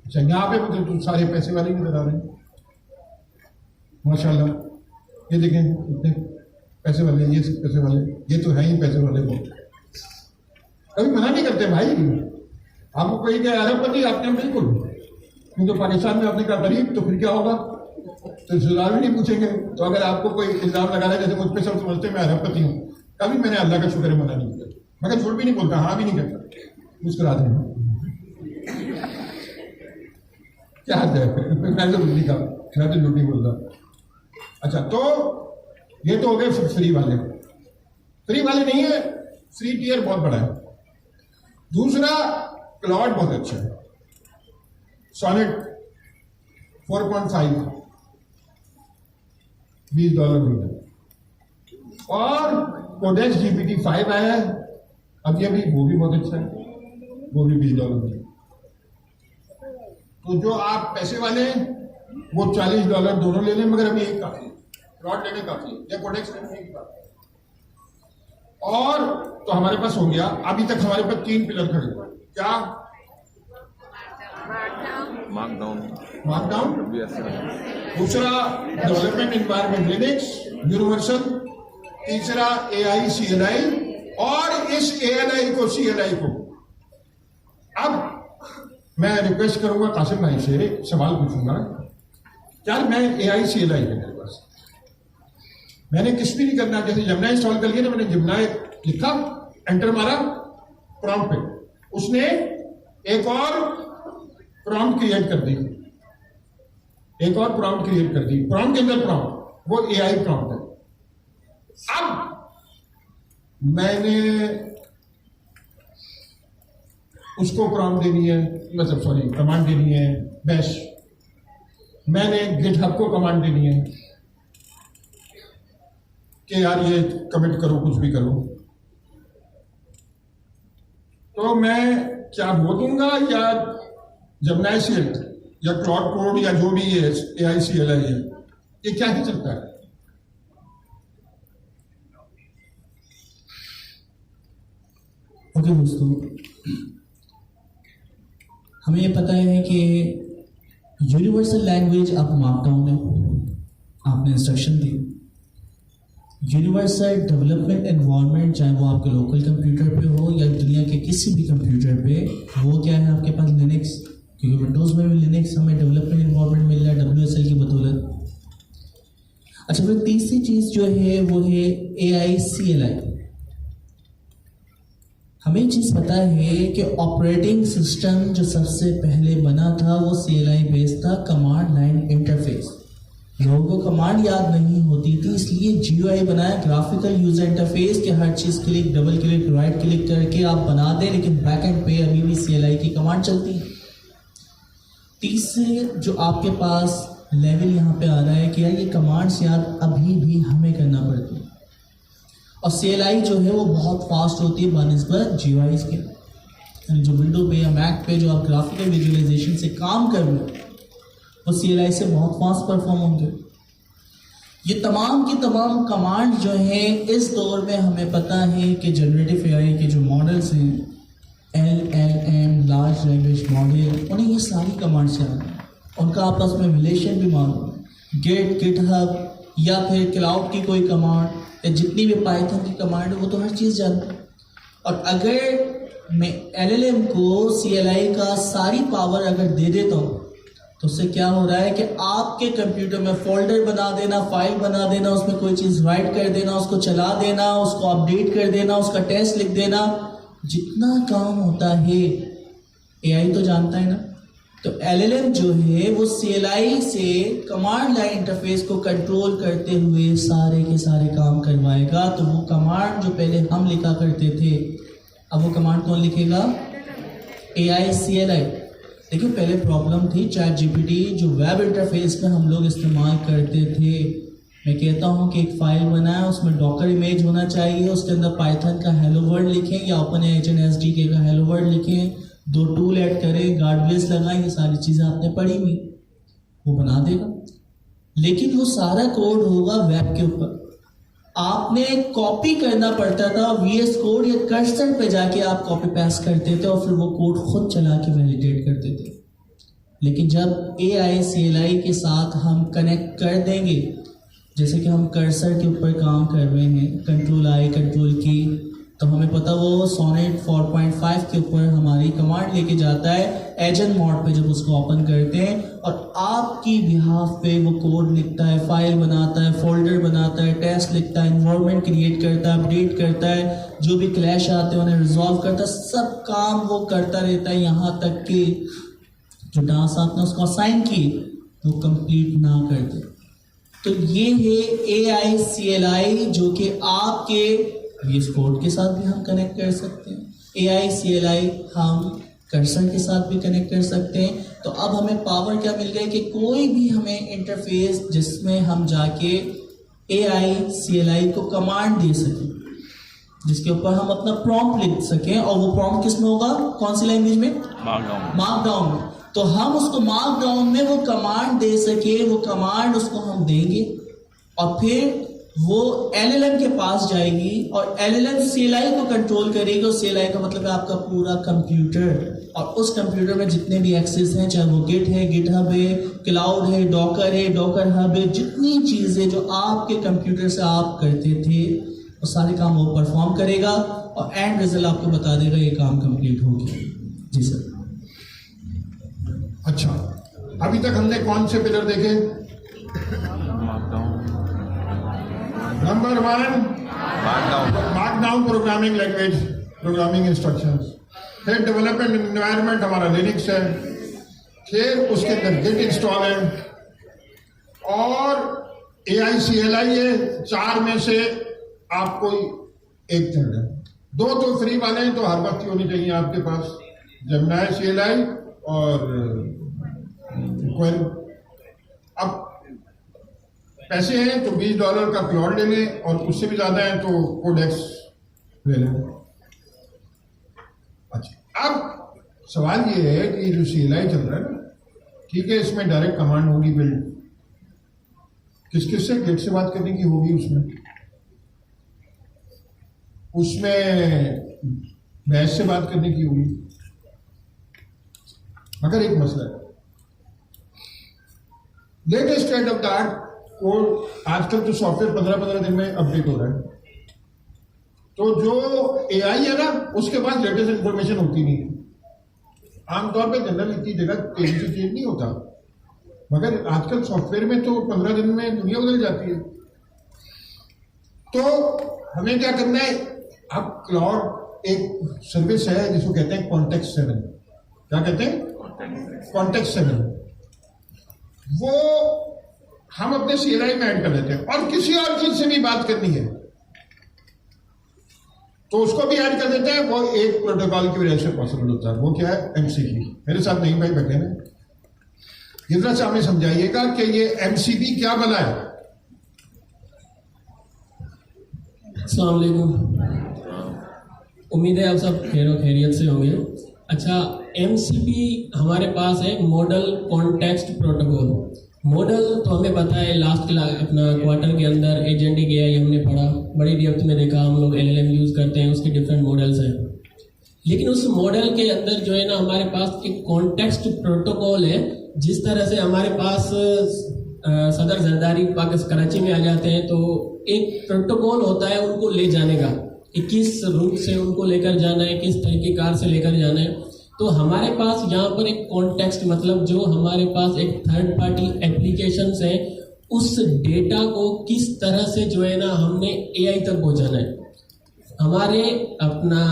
अच्छा, यहाँ पे मतलब तो सारे पैसे वाले नजर आ रहे हैं माशाल्लाह। ये देखें इतने पैसे वाले, ये सब पैसे वाले, ये तो है ही पैसे वाले लोग। कभी मना नहीं करते भाई, आपको कोई क्या अरबपति आपने बिल्कुल, क्योंकि पाकिस्तान में आपने कहा गरीब, तो फिर क्या होगा, तो रिश्तेदार भी नहीं पूछेंगे। तो अगर आपको कोई इल्जाम लगा रहा है जैसे मुझ पर सब समझते मैं अरबपति हूँ, कभी मैंने अल्लाह का शुक्र मना नहीं किया, मगर झूठ भी नहीं बोलता, हाँ भी नहीं करता, मुस्कुराते हैं। क्या है मैं तो नहीं कहा, मैं तो झूठ नहीं बोलता। अच्छा, तो ये तो हो गए फ्री वाले। फ्री वाले नहीं है, फ्री टियर बहुत बड़ा है। दूसरा, क्लाउड बहुत अच्छा है, सोनेट 4.5 $20 महीना, और कोडेक्स GPT-5 आया है अभी वो भी बहुत अच्छा है, वो भी $20 महीना। तो जो आप पैसे वाले हैं वो $40 दोनों ले लें, मगर अभी एक काफी, क्लाउड लेने काफी या कोडेक्स लेने की काफी। और तो हमारे पास हो गया, अभी तक हमारे पास 3 पिलर खड़े हुए। क्या? मार्कडाउन, दूसरा डेवलपमेंट एनवायरनमेंट लिनक्स यूनिवर्सल, तीसरा AI CLI, और इस CLI को अब मैं रिक्वेस्ट करूंगा कासिम भाई से, सवाल पूछूंगा यार, मैं AI CLI है मेरे पास, मैंने किस भी नहीं करना, जैसे जेमिनी इंस्टॉल कर लिया ना, मैंने जेमिनी लिखा, एंटर मारा प्रॉम्प्ट पे, उसने एक और प्रॉम्प्ट क्रिएट कर दी, प्रॉम्प्ट के अंदर प्रॉम्प्ट, वो AI प्रॉम्प्ट है। अब मैंने उसको प्रॉम्प्ट देनी है, मतलब सॉरी कमांड देनी है बैश, मैंने गिटहब को कमांड देनी है कि यार ये कमिट करो, कुछ भी करो, तो मैं क्या वो दूंगा या जेमिनी CLI या क्लाउड कोड या जो भी है AI CLI है, ये क्या ही चलता है। ओके दोस्तों, हमें ये पता है कि यूनिवर्सल लैंग्वेज आप मार्कडाउन है, आपने इंस्ट्रक्शन दी। यूनिवर्सल डेवलपमेंट एनवायरनमेंट, चाहे वो आपके लोकल कंप्यूटर पे हो या दुनिया के किसी भी कंप्यूटर पे, वो क्या है आपके पास लिनक्स, क्योंकि विंडोज़ में भी लिनक्स हमें डेवलपमेंट एनवायरनमेंट मिल रहा है WSL की बदौलत। अच्छा, फिर तीसरी चीज़ जो है वो है AI CLI। हमें चीज़ पता है कि ऑपरेटिंग सिस्टम जो सबसे पहले बना था वो CLI बेस्ड था, कमांड लाइन इंटरफेस। लोगों को कमांड याद नहीं होती थी, इसलिए GUI बनाया, ग्राफिकल यूजर इंटरफेस, के हर चीज़ click, double click, right click करके आप बना दें, लेकिन बैक एंड पे अभी भी CLI की कमांड चलती है। तीसरे जो आपके पास लेवल यहाँ पे आ रहा है कि यार ये कमांड्स याद अभी भी हमें करना पड़ती है, और CLI जो है वो बहुत फास्ट होती है बनिस्बत GUIs के। यानी जो विंडो पे या मैक पे जो आप ग्राफिकल विजुअलाइजेशन से काम कर रहे हो वो CLI से बहुत फास्ट परफॉर्म होंगे। ये तमाम की तमाम कमांड जो हैं इस दौर में हमें पता है कि जनरेटिव AI के जो मॉडल्स हैं, LLM, लार्ज लैंग्वेज मॉडल, उन्हें ये सारी कमांड्स याद हैं, उनका आपस में रिलेशन भी मालूम। गिट, गिटहब या फिर क्लाउड की कोई कमांड या जितनी भी पाइथन की कमांड है वो तो हर चीज़ जानता है। और अगर मैं LLM को CLI का सारी पावर अगर दे देता हूँ तो उससे क्या हो रहा है कि आपके कंप्यूटर में फोल्डर बना देना, फाइल बना देना, उसमें कोई चीज़ राइट कर देना, उसको चला देना, उसको अपडेट कर देना, उसका टेस्ट लिख देना, जितना काम होता है AI तो जानता है ना। तो LLM जो है वो CLI से कमांड लाइन इंटरफेस को कंट्रोल करते हुए सारे के सारे काम करवाएगा। तो वो कमांड जो पहले हम लिखा करते थे, अब वो कमांड कौन लिखेगा? AI CLI। देखिए पहले प्रॉब्लम थी ChatGPT जो वेब इंटरफेस में हम लोग इस्तेमाल करते थे। मैं कहता हूँ कि एक फाइल बनाए, उसमें डॉकर इमेज होना चाहिए, उसके अंदर पाइथन का हेलो वर्ल्ड लिखें या OpenAI SDK का हेलो वर्ल्ड लिखें, 2 टूल ऐड करें, गार्डवेल्स लगाएं, ये सारी चीज़ें आपने पढ़ी हुई, वो बना देगा। लेकिन वो सारा कोड होगा वेब के ऊपर, आपने कॉपी करना पड़ता था VS कोड या कर्सर पे जाके आप कॉपी पेस्ट करते थे और फिर वो कोड खुद चला के वैलिडेट करते थे। लेकिन जब AI CLI के साथ हम कनेक्ट कर देंगे, जैसे कि हम कर्सर के ऊपर काम कर रहे हैं, Ctrl+I Ctrl+K, तो हमें पता वो सोनेट 4.5 के ऊपर हमारी कमांड लेके जाता है एजेंट मोड पे। जब उसको ओपन करते हैं और आपकी बिहाफ पे वो कोड लिखता है, फाइल बनाता है, फोल्डर बनाता है, टेस्ट लिखता है, इन्वायरमेंट क्रिएट करता है, अपडेट करता है, जो भी क्लैश आते हैं उन्हें रिजॉल्व करता है, सब काम वो करता रहता है, यहाँ तक कि जो टास्क आपने उसको असाइन किए वो कंप्लीट ना करते। तो ये है AI CLI जो कि आपके VS कोड के साथ भी हम कनेक्ट कर सकते हैं, AI CLI हम कर्सर के साथ भी कनेक्ट कर सकते हैं। तो अब हमें पावर क्या मिल गई कि कोई भी हमें इंटरफेस जिसमें हम जाके AI CLI को कमांड दे सकें, जिसके ऊपर हम अपना प्रॉम्प्ट लिख सकें, और वो प्रॉम्प्ट किस में होगा, कौन सी लैंग्वेज में? मार्कडाउन में। तो हम उसको मार्कडाउन में वो कमांड दे सके, वो कमांड उसको हम देंगे और फिर वो LLM के पास जाएगी और LLM CLI को कंट्रोल करेगी। और CLI का मतलब है आपका पूरा कंप्यूटर, और उस कंप्यूटर में जितने भी एक्सेस हैं, चाहे वो गिट है, गिटहब है, क्लाउड है, डॉकर हब है, जितनी चीज़ें जो आपके कंप्यूटर से आप करते थे वो सारे काम वो परफॉर्म करेगा और एंड रिजल्ट आपको बता देगा ये काम कंप्लीट हो गया। जी सर। अच्छा, अभी तक हमने कौन से पिलर देखे? Number 1 markdown programming language, programming instructions. फिर डेवलपमेंट एनवायरनमेंट हमारा लिनक्स है, फिर उसके अंदर गिट इंस्टॉल है और AI CLI है। 4 में से आपको एक चल है, 2 तो फ्री वाले हैं, तो हर वक्त होनी चाहिए आपके पास, जेमिनी CLI और क्वेल। अब पैसे हैं तो $20 का क्लाउड ले लें, और उससे भी ज्यादा है तो कोडेक्स ले लें। अच्छा, अब सवाल ये है कि जो CLI चल रहा है ना, ठीक है, इसमें डायरेक्ट कमांड होगी बिल्ड, किस किस से गेट से बात करने की होगी उसमें मैच से बात करने की होगी। मगर एक मसला है, latest state of the art code आजकल जो सॉफ्टवेयर 15-15 दिन में अपडेट हो रहा है, तो जो एआई है ना उसके पास लेटेस्ट इंफॉर्मेशन होती नहीं है। आमतौर पे जनरल इतनी जगह तेजी से चेंज नहीं होता, मगर आजकल सॉफ्टवेयर में तो 15 दिन में दुनिया बदल जाती है। तो हमें क्या करना है, अब क्लाउड एक सर्विस है जिसको कहते हैं कॉन्टेक्स्ट 7। क्या कहते हैं? कॉन्टेक्स्ट 7। वो हम अपने CLI में ऐड कर देते हैं, और किसी और चीज से भी बात करनी है तो उसको भी ऐड कर देते हैं। वो एक प्रोटोकॉल की वजह से पॉसिबल होता है। वो क्या है? MCP। मेरे साथ नहीं भाई बैठे हैं, इधर से हमें समझाइएगा कि ये MCP क्या बना है। अस्सलाम वालेकुम, उम्मीद है आप सब खैरियत से होंगे। अच्छा, MCP हमारे पास है मॉडल कॉन्टेक्स्ट प्रोटोकॉल। मॉडल तो हमें पता है, लास्ट अपना क्वार्टर के अंदर एजेंटिक AI हमने पढ़ा, बड़ी डेप्थ में देखा। हम लोग LLM यूज़ करते हैं, उसके डिफरेंट मॉडल्स हैं। लेकिन उस मॉडल के अंदर जो है ना, हमारे पास एक कॉन्टेक्स्ट प्रोटोकॉल है। जिस तरह से हमारे पास सदर जरदारी पाकिस्तान कराची में आ जाते हैं तो एक प्रोटोकॉल होता है उनको ले जाने का, कि किस रूट से उनको लेकर जाना है, किस तरीके कार से लेकर जाना है। तो हमारे पास यहाँ पर एक कॉन्टेक्स्ट, मतलब जो हमारे पास एक थर्ड पार्टी एप्लीकेशंस है, उस डेटा को किस तरह से जो है ना हमने AI तक पहुँचाना है। हमारे अपना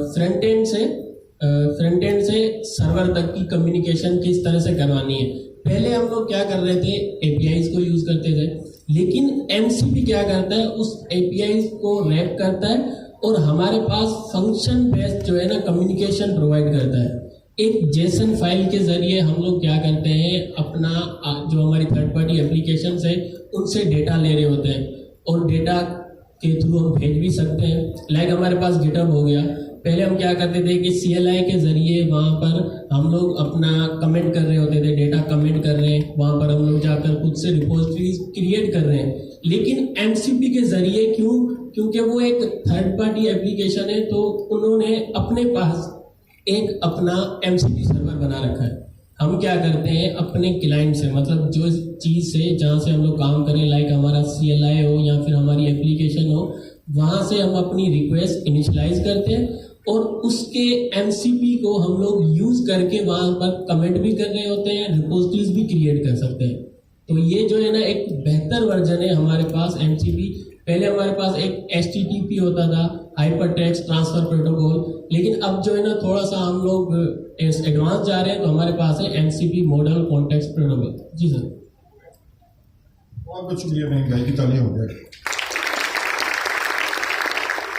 फ्रंट एंड से सर्वर तक की कम्युनिकेशन किस तरह से करवानी है। पहले हम लोग क्या कर रहे थे, APIs को यूज़ करते थे, लेकिन MCP क्या करता है, उस APIs को रैप करता है और हमारे पास फंक्शन बेस्ड जो है ना कम्युनिकेशन प्रोवाइड करता है। एक जेसन फाइल के जरिए हम लोग क्या करते हैं, अपना जो हमारी थर्ड पार्टी एप्लीकेशंस है उनसे डेटा ले रहे होते हैं, और डेटा के थ्रू हम भेज भी सकते हैं। लाइक हमारे पास गिटहब हो गया। पहले हम क्या करते थे कि CLI के जरिए वहाँ पर हम लोग अपना कमेंट कर रहे होते थे, डेटा कमेंट कर रहे हैं, वहाँ पर हम लोग जाकर खुद से रिपोजिटरीज क्रिएट कर रहे हैं। लेकिन MCP के जरिए क्योंकि वो एक थर्ड पार्टी एप्लीकेशन है, तो उन्होंने अपने पास एक अपना MCP सर्वर बना रखा है। हम क्या करते हैं, अपने क्लाइंट से, मतलब जो चीज़ से जहाँ से हम लोग काम करें, लाइक हमारा CLI हो या फिर हमारी एप्लीकेशन हो, वहाँ से हम अपनी रिक्वेस्ट इनिशियलाइज करते हैं और उसके MCP को हम लोग यूज़ करके वहाँ पर कमेंट भी कर रहे होते हैं, रिपोजिटरीज भी क्रिएट कर सकते हैं। तो ये जो है ना एक बेहतर वर्जन है हमारे पास MCP। पहले हमारे पास एक HTTP होता था, हाइपर टेक्स्ट ट्रांसफर प्रोटोकॉल, लेकिन अब जो है ना थोड़ा सा हम लोग एडवांस जा रहे हैं, तो हमारे पास है MCP मॉडल कॉन्टेक्स्ट प्रोटोकॉल। जी सर, बहुत बहुत शुक्रिया। मेरी भाई की तालियां हो गया।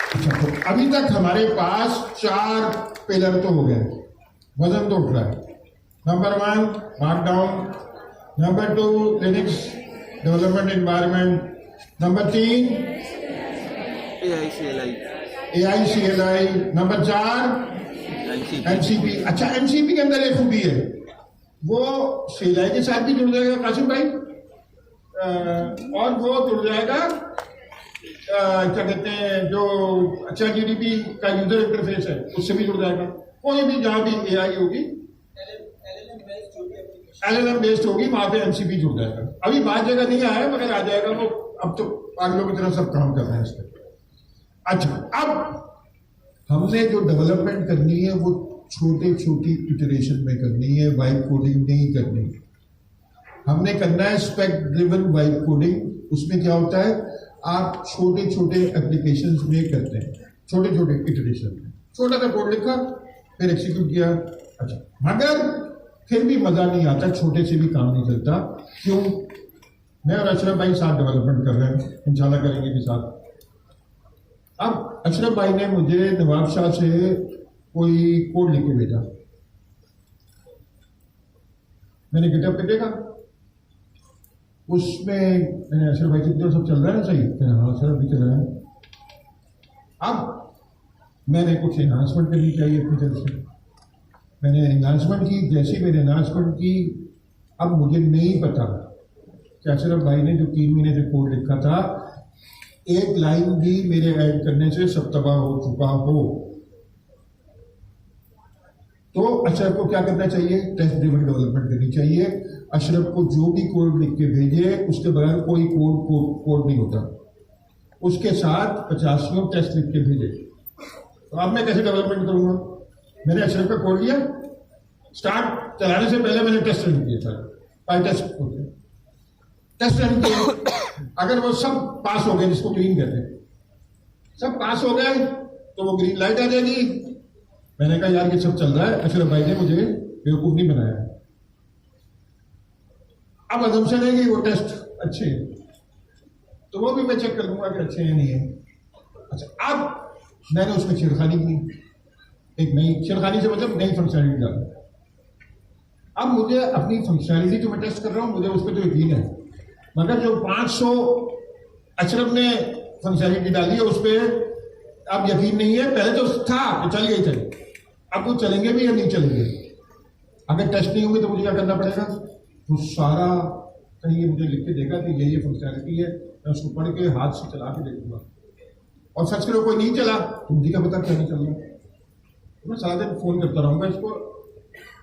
अच्छा, तो अभी तक हमारे पास 4 पिलर तो हो गए, वजन तो उठ रहा है। Number 1 markdown, number 2 Linux development environment, number 3 AI CLI, number 4 MCP। अच्छा, MCP के अंदर एक खूबी है, वो CLI के साथ भी जुड़ जाएगा कासिम भाई, और वो जुड़ जाएगा क्या कहते हैं, जो अच्छा GDP का यूजर इंटरफेस है उससे भी जुड़ जाएगा। कोई भी जहाँ भी AI होगी, LLM बेस्ड होगी, वहां पे MCP जुड़ जाएगा। अभी बात जगह नहीं आया, मगर आ जाएगा वो। अब तो पागलों की तरह सब काम कर रहे हैं इस पर। अच्छा, अब हमने जो डेवलपमेंट करनी है वो छोटी छोटी इटरेशन में करनी है, वाइब कोडिंग नहीं करनी। हमने करना है स्पेक ड्रिवन वाइब कोडिंग। उसमें क्या होता है, आप छोटे छोटे एप्लीकेशंस में करते हैं, छोटे छोटे इटरेशन में छोटा सा कोड लिखा, फिर एक्सिक्यूट किया। अच्छा, मगर फिर भी मजा नहीं आता, छोटे से भी काम नहीं चलता। क्यों? मैं और अशरफ भाई साथ डेवलपमेंट कर रहे हैं, इंशाल्लाह करेंगे भी साथ। अब अशरफ भाई ने मुझे नवाब शाह से कोई कोड लिख के भेजा, मैंने गिटहब पे देखा, उसमें मैंने अशरफ भाई से सब चल रहा है ना सही? फिर हाँ सर अभी चल रहा है। अब मैंने कुछ एनहांसमेंट करनी चाहिए अपनी तरफ से, मैंने एनहांसमेंट की। जैसे मैंने एनहांसमेंट की, अब मुझे नहीं पता कि अशरफ भाई ने जो 3 महीने से कोड लिखा था, एक लाइन भी मेरे ऐड करने से सब तबाह हो चुका हो, तो अशरफ को क्या करना चाहिए? टेस्ट ड्रिवन डेवलपमेंट करनी चाहिए। अशरफ को जो भी कोड लिख के भेजे उसके बगैर कोई कोड नहीं होता, उसके साथ 85 टेस्ट लिख के भेजे। तो अब मैं कैसे डेवलपमेंट करूंगा? मैंने अशरफ का कोड लिया, स्टार्ट चलाने से पहले मैंने टेस्ट रन किया था, पाई टेस्ट रन किए। अगर वो सब पास हो गए, जिसको क्लीन कहते हैं, सब पास हो गए तो वो ग्रीन लाइट आ जाएगी। मैंने कहा यार ये सब चल रहा है, अशरफ भाई ने मुझे बेवकूफ नहीं बनाया। अब अजम्पशन है कि वो टेस्ट अच्छे हैं, तो वो भी मैं चेक कर लूंगा कि अच्छे हैं नहीं है। अच्छा, अब मैंने उसमें छेड़खानी की, एक नई छेड़खानी से मतलब नई फंक्शनलिटी डाली। अब मुझे अपनी फंक्शनलिटी जो मैं टेस्ट कर रहा हूं, मुझे उस पर तो यकीन है, मगर जो 500 अशरफ ने फंक्शनलिटी डाली है उस पर अब यकीन नहीं है। पहले तो था तो चल गई चले, अब वो चलेंगे भी या नहीं चलेंगे। अगर टेस्ट नहीं होंगे तो मुझे क्या करना पड़ेगा? तो सारा कहीं ये मुझे लिख के देगा कि ये फंक्शनलिटी है, मैं उसको पढ़ के हाथ से चला के देखूंगा, और सच करो कोई नहीं चला तो मुझे क्या पता क्या नहीं चल रहा। तो मैं सारा दिन फोन करता रहूंगा इसको,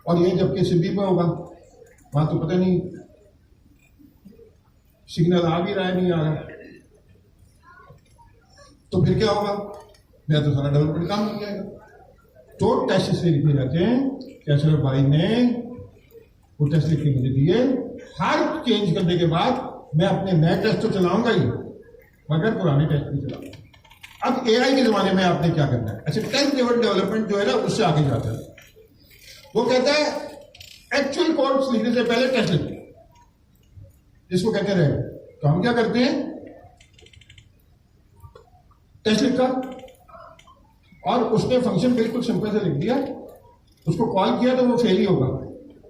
और ये जबकि सिद्धि में होगा, वहां तो पता नहीं सिग्नल आ भी रहा है नहीं आ रहा, तो फिर क्या होगा? मेरा तो सारा डेवलपमेंट काम हो जाएगा। तो टेस्ट से लिखे जाते हैं कि अशरफ भाई ने वो टेस्ट लिख के मुझे दिए। हर चेंज करने के बाद मैं अपने नए टेस्ट तो चलाऊंगा ही, मगर पुराने टेस्ट भी चलाऊंगा। अब एआई के जमाने में आपने क्या करना है? अच्छा, टेस्ट ड्रिवन डेवलपमेंट जो है ना, उससे आगे जाता है। वो कहता है एक्चुअल कोड लिखने से पहले टेस्ट लिखो, जिसको कहते रहे। तो हम क्या करते हैं? टेस्ट लिखा और उसने फंक्शन बिल्कुल सिंपल से लिख दिया, उसको कॉल किया तो वो फेल ही होगा।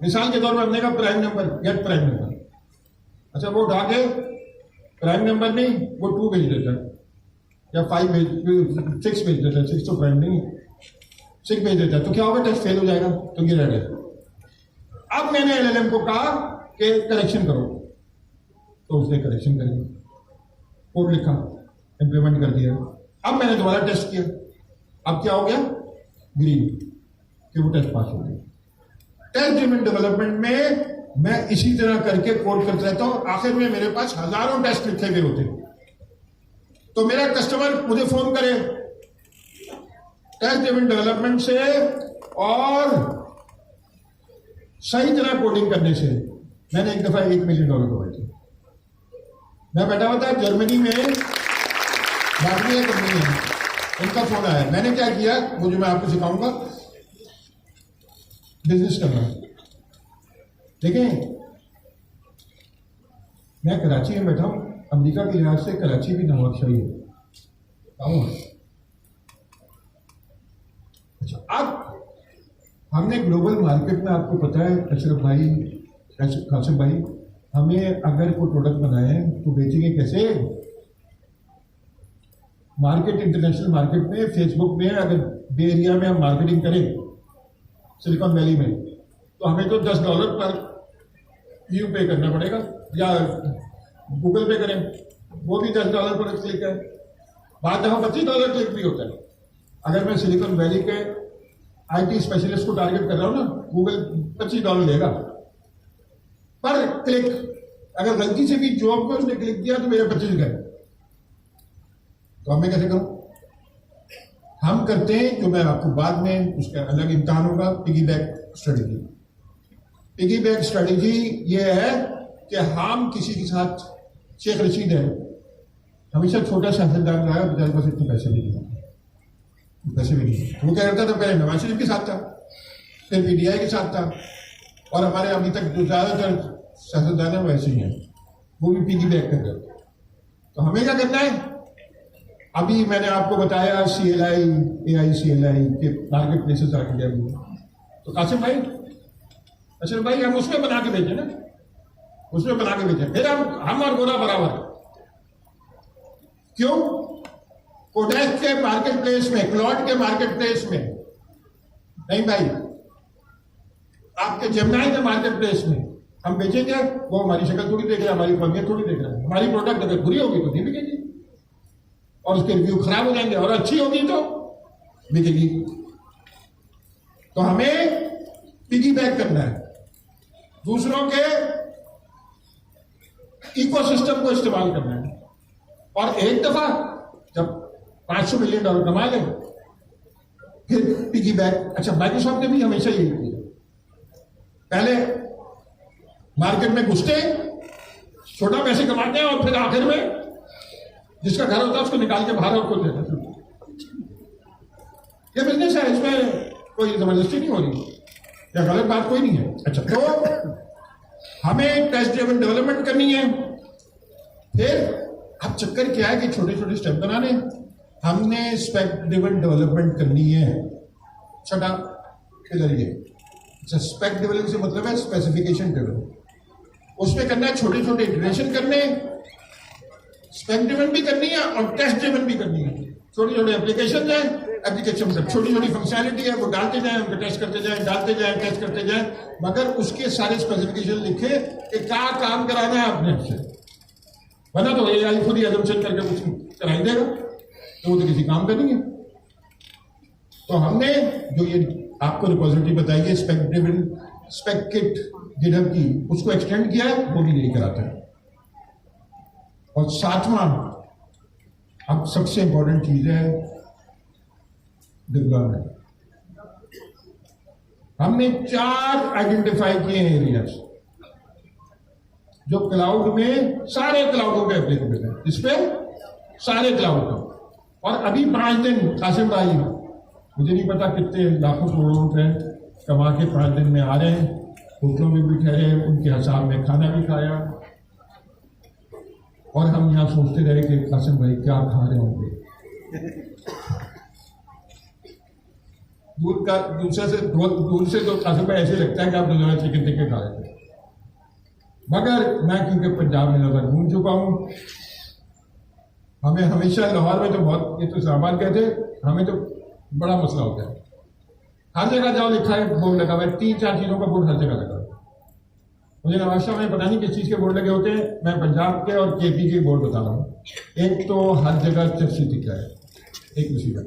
मिसाल के तौर पर हमने कहा prime number, get prime number. अच्छा, वो उठा के प्राइम नंबर नहीं, वो 2 भेज देता है, या 6 भेज देता है। 6 तो प्राइम नहीं, 6 भेज देता है। तो क्या होगा? टेस्ट फेल हो जाएगा। तो ये रह गया। अब मैंने एलएलएम को कहा कि करेक्शन करो, तो उसने करेक्शन कर दिया, कोड लिखा, इंप्लीमेंट कर दिया। अब मैंने दोबारा टेस्ट किया, अब क्या हो गया? ग्रीन, कि वो टेस्ट पास हो गया। टेस्ट ड्रिवन डेवलपमेंट में मैं इसी तरह करके कोड करता रहता हूं, आखिर में मेरे पास हजारों टेस्ट लिखे हुए होते हैं। तो मेरा कस्टमर मुझे फोन करे टेस्ट ड्रिवन डेवलपमेंट से और सही तरह कोडिंग करने से। मैंने एक दफा $1 मिलियन कमाए थे। मैं बैठा हुआ था जर्मनी में, बाटली कंपनी है, उनका फोन आया। मैंने क्या किया, वो जो मैं आपको सिखाऊंगा बिजनेस करना। देखें, मैं कराची में बैठा हूं, अमेरिका के लिहाज से कराची भी नवाबशाही है। अच्छा, अब हमने ग्लोबल मार्केट में, आपको पता है अशरफ भाई, कासिम भाई, हमें अगर कोई प्रोडक्ट बनाए तो बेचेंगे कैसे? मार्केट, इंटरनेशनल मार्केट में, फेसबुक में, अगर बे एरिया में हम मार्केटिंग करें, सिलिकॉन वैली में, तो हमें तो $10 पर व्यू पे करना पड़ेगा, या गूगल पे करें वो भी $10 पर क्लिक है। बाद दफा $25 क्लिक भी होता है। अगर मैं सिलिकॉन वैली के IT स्पेशलिस्ट को टारगेट कर रहा हूं ना, गूगल $25 लेगा पर क्लिक। अगर गलती से भी जॉब पे उसने क्लिक किया तो मेरे 25 गए। तो अब मैं कैसे करूं? हम करते हैं, जो मैं आपको बाद में, उसका अलग इम्तिहान होगा, piggy back strategy. Piggy back strategy ये है कि हम किसी के साथ, शेख रशीद है, हमेशा छोटा सियासतदान रहा है, बेचारे पास इतने पैसे भी नहीं, वो क्या करता था? पहले नवाज शरीफ के साथ था, फिर PTI के साथ था, और हमारे अभी तक जो ज्यादातर सियासतदान है वैसे ही हैं, वो भी पिगी बैक कर रहे। तो हमें क्या करना है? अभी मैंने आपको बताया CLI, AI CLI के मार्केट प्लेसेस आ गए। तो कासिम भाई, अशरफ भाई, हम उसमें बना के भेजें ना, उसमें बना के भेजें, फिर हम और गोरा बराबर। क्यों? कोडेक्स के मार्केट प्लेस में, क्लॉड के मार्केट प्लेस में नहीं भाई, आपके जेमिनी के मार्केट प्लेस में हम बेचेंगे, वो हमारी शक्ल थोड़ी देख रहा है, हमारी फर्मियत थोड़ी देख रहा है। हमारी प्रोडक्ट अगर बुरी होगी तो नहीं बिकेगी, और उसके रिव्यू खराब हो जाएंगे, और अच्छी होगी तो बिकेगी। तो हमें पिगी बैक करना है, दूसरों के इकोसिस्टम को इस्तेमाल करना है, और एक दफा जब $500 मिलियन कमा ले फिर पिगी बैक। अच्छा, माइक्रोसॉफ्ट ने भी हमेशा यही किया, पहले मार्केट में घुसते, छोटा पैसे कमाते हैं, और फिर आखिर में जिसका घर होता है उसको निकाल के बाहर और खोल देते हैं। ये बिजनेस है, इसमें कोई जबरदस्ती नहीं हो रही या गलत बात कोई नहीं है। अच्छा, तो हमें टेस्ट ड्रिवन डेवलपमेंट करनी है। फिर अब चक्कर क्या है कि छोटे छोटे स्टेप बनाने, हमने स्पेक ड्रिवन डेवलपमेंट करनी है। छठा पिलर ये। अच्छा, स्पेक डेवलपमेंट से मतलब है स्पेसिफिकेशन ड्रिवन, उसमें करना है छोटे छोटे इटरेशन करने, स्पेक ड्रिवन भी करनी है और टेस्ट ड्रिवन भी करनी है। छोटे छोटे एप्लीकेशन है, एप्लीकेशन मतलब छोटी छोटी फंक्शनैलिटी है, वो डालते जाएं, उनको टेस्ट करते जाएं, डालते जाएं, टेस्ट करते जाएं, मगर उसके सारे स्पेसिफिकेशन लिखे कि क्या काम कराना है आपने से, वरना तो AI खुद ही अजम्पशन करके कुछ कराई देगा, तो वो तो किसी काम का नहीं है। तो हमने जो ये आपको रिपोजिटरी बताई है spec driven, spec kit GitHub की, उसको एक्सटेंड किया है, वो भी यही कराता है। और सातवां, अब सबसे इंपॉर्टेंट चीज है डिप्लॉयमेंट। हमने 4 आइडेंटिफाई किए हैं एरियाज जो क्लाउड में सारे क्लाउडों पे एप्लीकेबल है, इस पे सारे क्लाउड का। और अभी 5 दिन कासिम भाई, मुझे नहीं पता कितने लाखों करोड़ों रुपए कमा के 5 दिन में आ रहे हैं, होटलों में भी ठहरे, उनके हिसाब में खाना भी खाया, और हम यहाँ सोचते रहे कि कासिम भाई क्या खा रहे होंगे। दूर से तो कासिम भाई ऐसे लगता है कि आप रोजाना चिकन टिक्के खा रहे थे, मगर मैं क्योंकि पंजाब में ज्यादा घूम चुका हूँ, हमें हमेशा लाहौर में तो बहुत, ये तो इस्लामाबाद कहते, हमें तो बड़ा मसला होता है। हर जगह जाओ लिखा है, बोर्ड लगा हुआ है, 3-4 चीजों का बोर्ड हर जगह लगा है। मुझे नवाज़ में पता नहीं किस चीज के बोर्ड लगे होते हैं, मैं पंजाब के और KP के बोर्ड बता रहा हूँ। एक तो हर जगह चर्ची टिक्का है, एक उसी का,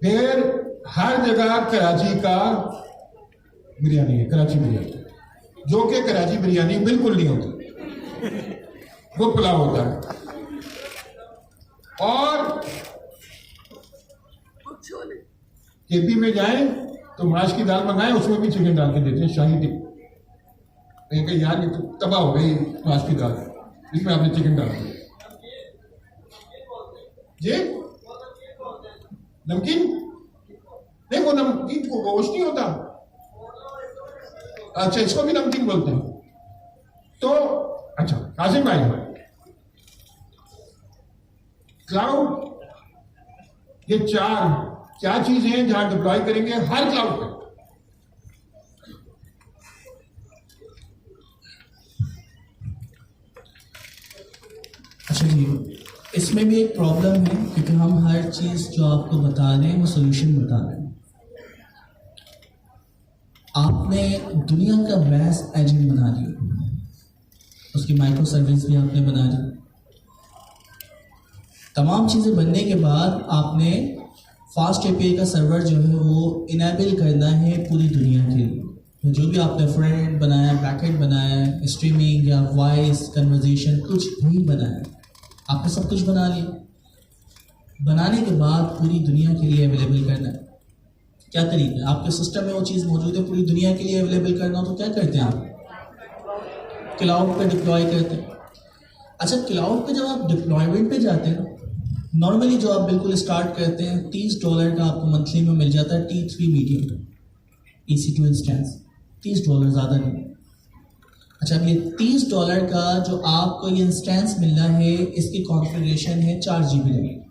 फिर हर जगह कराची का बिरयानी है, कराची बिरयानी, जो कि कराची बिरयानी बिल्कुल नहीं होती, वो पुलाव होता है। और KP में जाएं तो माश की दाल मंगाएं, उसमें भी चिकन डाल के देते हैं, शाही टिक्का। यार ये तो तबाह हो गई माश की दाल, इसमें आपने चिकन डाल दिया जी। नमकीन नहीं, वो नमकीन को गोश्त नहीं होता। अच्छा, इसको भी नमकीन बोलते हैं। तो अच्छा कासिम भाई, क्लाउड, ये 4 चीजें हैं जहां डिप्लॉय करेंगे हर क्लाउड पे। अच्छा जी, इसमें भी एक प्रॉब्लम है क्योंकि हम हर चीज जो आपको बता रहे हैं वो सोल्यूशन बता रहे हैं। आपने दुनिया का बेस्ट एजेंट बना दिया, उसकी माइक्रो सर्विस भी आपने बना दी, तमाम चीज़ें बनने के बाद आपने फास्ट API का सर्वर जो है वो इनेबल करना है पूरी दुनिया के लिए। जो भी आपने फ्रंट बनाया, बैकएंड बनाया, स्ट्रीमिंग या वॉइस कन्वर्जेशन कुछ भी बनाया, आपने सब कुछ बना लिया। बनाने के बाद पूरी दुनिया के लिए अवेलेबल करना है। क्या तरीका है? आपके सिस्टम में वो चीज़ मौजूद है, पूरी दुनिया के लिए अवेलेबल करना हो तो क्या करते हैं आप? क्लाउड पे डिप्लॉय करते हैं। अच्छा, क्लाउड पे जब आप डिप्लॉयमेंट पे जाते हैं, नॉर्मली जो आप बिल्कुल स्टार्ट करते हैं, $30 का आपको मंथली में मिल जाता है T3 मीडियम EC2 इंस्टेंस, $30 ज़्यादा नहीं। अच्छा, अब ये $30 का जो आपको ये इंस्टेंस मिल रहा है, इसकी कॉन्फ़िगरेशन है 4 GB रैम,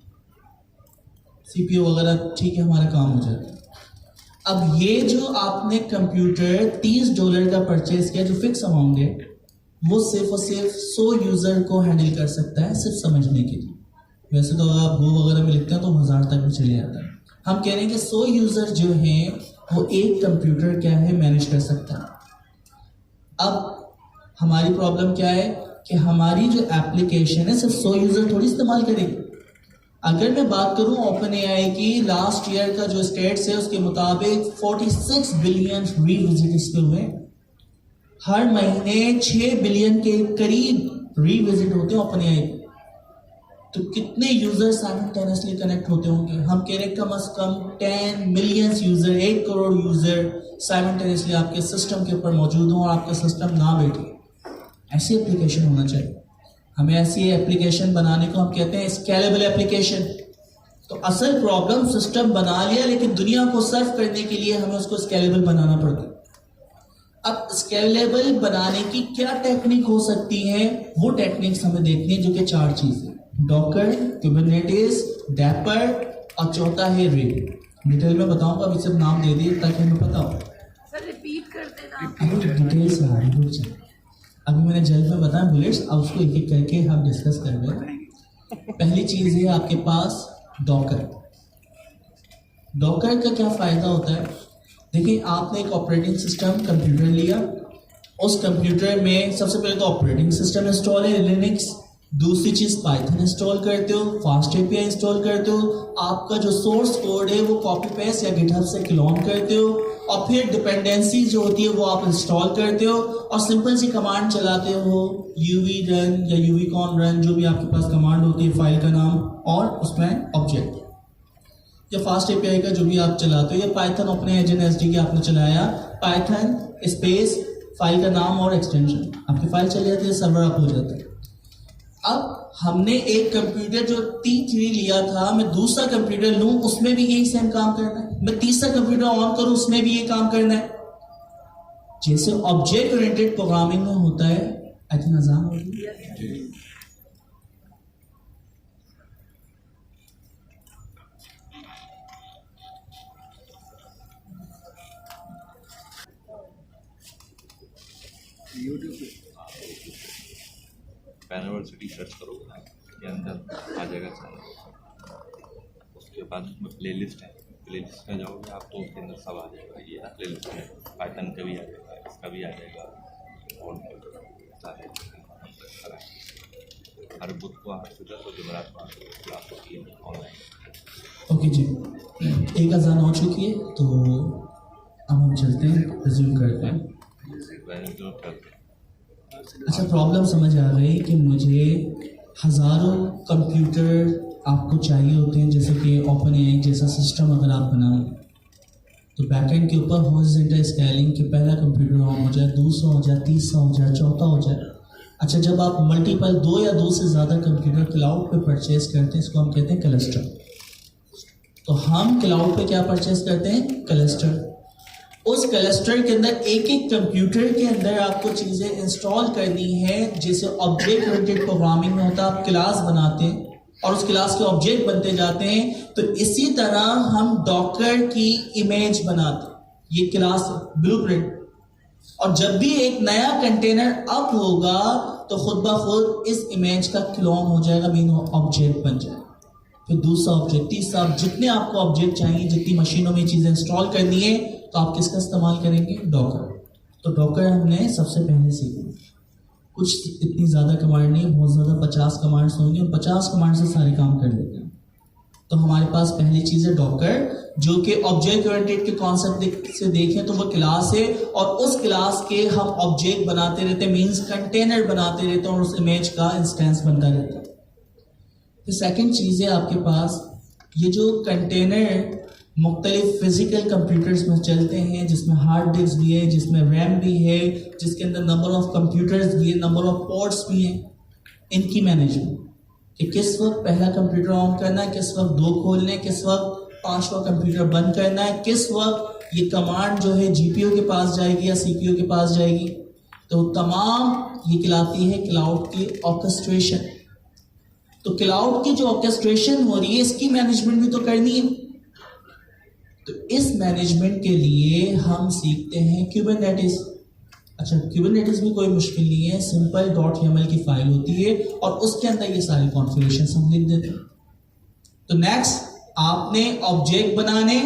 CPU वगैरह ठीक है, हमारा काम हो जाता है। अब ये जो आपने कंप्यूटर $30 का परचेज किया, जो फिक्स अमाउंट है, वो सिर्फ और सिर्फ 100 यूज़र को हैंडल कर सकता है, सिर्फ समझने के लिए। वैसे तो आप Go वगैरह में लिखते हैं तो 1000 तक भी चले जाता है। हम कह रहे हैं कि 100 यूज़र जो हैं वो एक कंप्यूटर क्या है मैनेज कर सकता है। अब हमारी प्रॉब्लम क्या है कि हमारी जो एप्लीकेशन है सिर्फ 100 यूजर थोड़ी इस्तेमाल करेंगे। अगर मैं बात करूं ओपन एआई की लास्ट ईयर का जो स्टेट्स है उसके मुताबिक 46 बिलियन रीविजिट इस पे हुए। हर महीने 6 बिलियन के करीब रीविजिट होते हैं ओपन एआई। तो कितने यूजर साइमल्टेनियसली कनेक्ट होते होंगे? हम कह रहे कम से कम 10 million user, 1 crore user simultaneously आपके सिस्टम के ऊपर मौजूद हो और आपका सिस्टम ना बैठे। ऐसी एप्लीकेशन होना चाहिए। हमें ऐसी एप्लीकेशन बनाने को हम कहते हैं स्केलेबल एप्लीकेशन। तो असल प्रॉब्लम सिस्टम बना लिया, लेकिन दुनिया को सर्व करने के लिए हमें उसको स्केलेबल बनाना पड़ता है। अब स्केलेबल बनाने की क्या टेक्निक हो सकती है, वो टेक्निक्स हमें देखनी है, जो कि 4 चीजें: डॉकर, कुबरनेटिस, डैपर और चौथा है रेड। डिटेल में बताऊंगा, अभी सिर्फ नाम दे दिए ताकि हमें पता हो। सर रिपीट कर देना। डिटेल से आ रही। अभी मैंने जल्द में बताया बुलेट्स, अब उसको एक एक करके हम डिस्कस कर रहे हैं। पहली चीज है आपके पास डॉकर। डॉकर का क्या फायदा होता है? देखिए, आपने एक ऑपरेटिंग सिस्टम कंप्यूटर लिया, उस कंप्यूटर में सबसे पहले तो ऑपरेटिंग सिस्टम इंस्टॉल है लिनक्स, दूसरी चीज पाइथन इंस्टॉल करते हो, फास्ट एपीआई इंस्टॉल करते हो, आपका जो सोर्स कोड है वो कॉपी पेस्ट या गिटहब से क्लोन करते हो, और फिर डिपेंडेंसी जो होती है वो आप इंस्टॉल करते हो और सिंपल सी कमांड चलाते हो, यूवी रन या यूवी कॉन रन, जो भी आपके पास कमांड होती है, फाइल का नाम और उसमें ऑब्जेक्ट, या फास्ट एपीआई का जो भी आप चलाते हो, या पाइथन अपने एजेंट एसडी आपने चलाया, पाइथन स्पेस फाइल का नाम और एक्सटेंशन, आपकी फाइल चली जाती है, सर्वर अप हो जाता है। अब हमने एक कंप्यूटर जो T3 लिया था, मैं दूसरा कंप्यूटर लूं, उसमें भी यही सेम काम करना है, मैं तीसरा कंप्यूटर ऑन करूं, उसमें भी ये काम करना है। जैसे ऑब्जेक्ट ओरिएंटेड प्रोग्रामिंग में होता है। आई थिंक आसान होगी। यूनिवर्सिटी सर्च करोगे ना, के अंदर आ जाएगा चैनल। उसके बाद उसमें प्लेलिस्ट है, प्लेलिस्ट में जाओगे आप तो उसके अंदर सब आ जाएगा। ये ना प्लेलिस्ट में पाइथन का भी आ जाएगा, इसका भी आ जाएगा, और सारे हर बुध को 8 से 10 और जुमेरात को 8 क्लास होती है ऑनलाइन। ओके जी, एक अजान हो चुकी है, तो अब हम चलते हैं, रिज्यूम करते हैं। अच्छा, प्रॉब्लम समझ आ गई कि मुझे हज़ारों कंप्यूटर आपको चाहिए होते हैं, जैसे कि ओपन एआई जैसा सिस्टम अगर आप बनाओ तो बैकएंड के ऊपर हॉरिजॉन्टल स्केलिंग कि पहला कंप्यूटर ऑन हो जाए, दूसरा हो जाए, तीसरा हो जाए, चौथा हो जाए। अच्छा, जब आप मल्टीपल 2 या 2 से ज़्यादा कंप्यूटर क्लाउड पे परचेज करते हैं, इसको हम कहते हैं क्लस्टर। तो हम क्लाउड पे क्या परचेज करते हैं? क्लस्टर। उस क्लस्टर के अंदर एक एक कंप्यूटर के अंदर आपको चीज़ें इंस्टॉल करनी है, जैसे ऑब्जेक्ट ओरिएंटेड प्रोग्रामिंग में होता है, आप क्लास बनाते हैं और उस क्लास के ऑब्जेक्ट बनते जाते हैं। तो इसी तरह हम डॉकर की इमेज बनाते हैं, ये क्लास है, ब्लूप्रिंट। और जब भी एक नया कंटेनर अप होगा तो खुद ब खुद इस इमेज का क्लोन हो जाएगा, मीन ऑब्जेक्ट बन जाएगा। फिर दूसरा ऑब्जेक्ट, तीसरा, जितने आपको ऑब्जेक्ट चाहिए, जितनी मशीनों में चीज़ें इंस्टॉल करनी है, तो आप किसका इस्तेमाल करेंगे? डॉकर। तो डॉकर हमने सबसे पहले सीखी। कुछ इतनी ज़्यादा कमांड नहीं, बहुत ज़्यादा 50 कमांड्स होंगे, 50 कमांड से सारे काम कर लेते हैं। तो हमारे पास पहली चीज़ है डॉकर, जो कि ऑब्जेक्ट ओरिएंटेड के कॉन्सेप्ट से देखें तो वो क्लास है, और उस क्लास के हम ऑब्जेक्ट बनाते रहते हैं, मीन्स कंटेनर बनाते रहते हैं, और उस इमेज का इंस्टेंस बनता रहता है। फिर सेकेंड चीज़ है आपके पास ये जो कंटेनर मुख्तलिफ फिजिकल कंप्यूटर्स में चलते हैं, जिसमें हार्ड डिस्क भी है, जिसमें रैम भी है, जिसके अंदर नंबर ऑफ कंप्यूटर्स भी है, नंबर ऑफ पोर्ट्स भी हैं, इनकी मैनेजमेंट कि किस वक्त पहला कंप्यूटर ऑन करना है, किस वक्त 2 खोलने, किस वक्त 5वां कंप्यूटर बंद करना है, किस वक्त ये कमांड जो है जीपीयू के पास जाएगी या सीपीयू के पास जाएगी। तो तमाम ये कहलाती है क्लाउड की ऑर्केस्ट्रेशन। तो क्लाउड की जो ऑर्केस्ट्रेशन हो रही है, इसकी मैनेजमेंट भी तो करनी है। तो इस मैनेजमेंट के लिए हम सीखते हैं कुबरनेटिस। अच्छा, कुबरनेटिस भी कोई मुश्किल नहीं है, सिंपल .yaml की फाइल होती है और उसके अंदर ये सारी कॉन्फ़िगरेशन हम लिख देते हैं। तो नेक्स्ट, आपने ऑब्जेक्ट बनाने,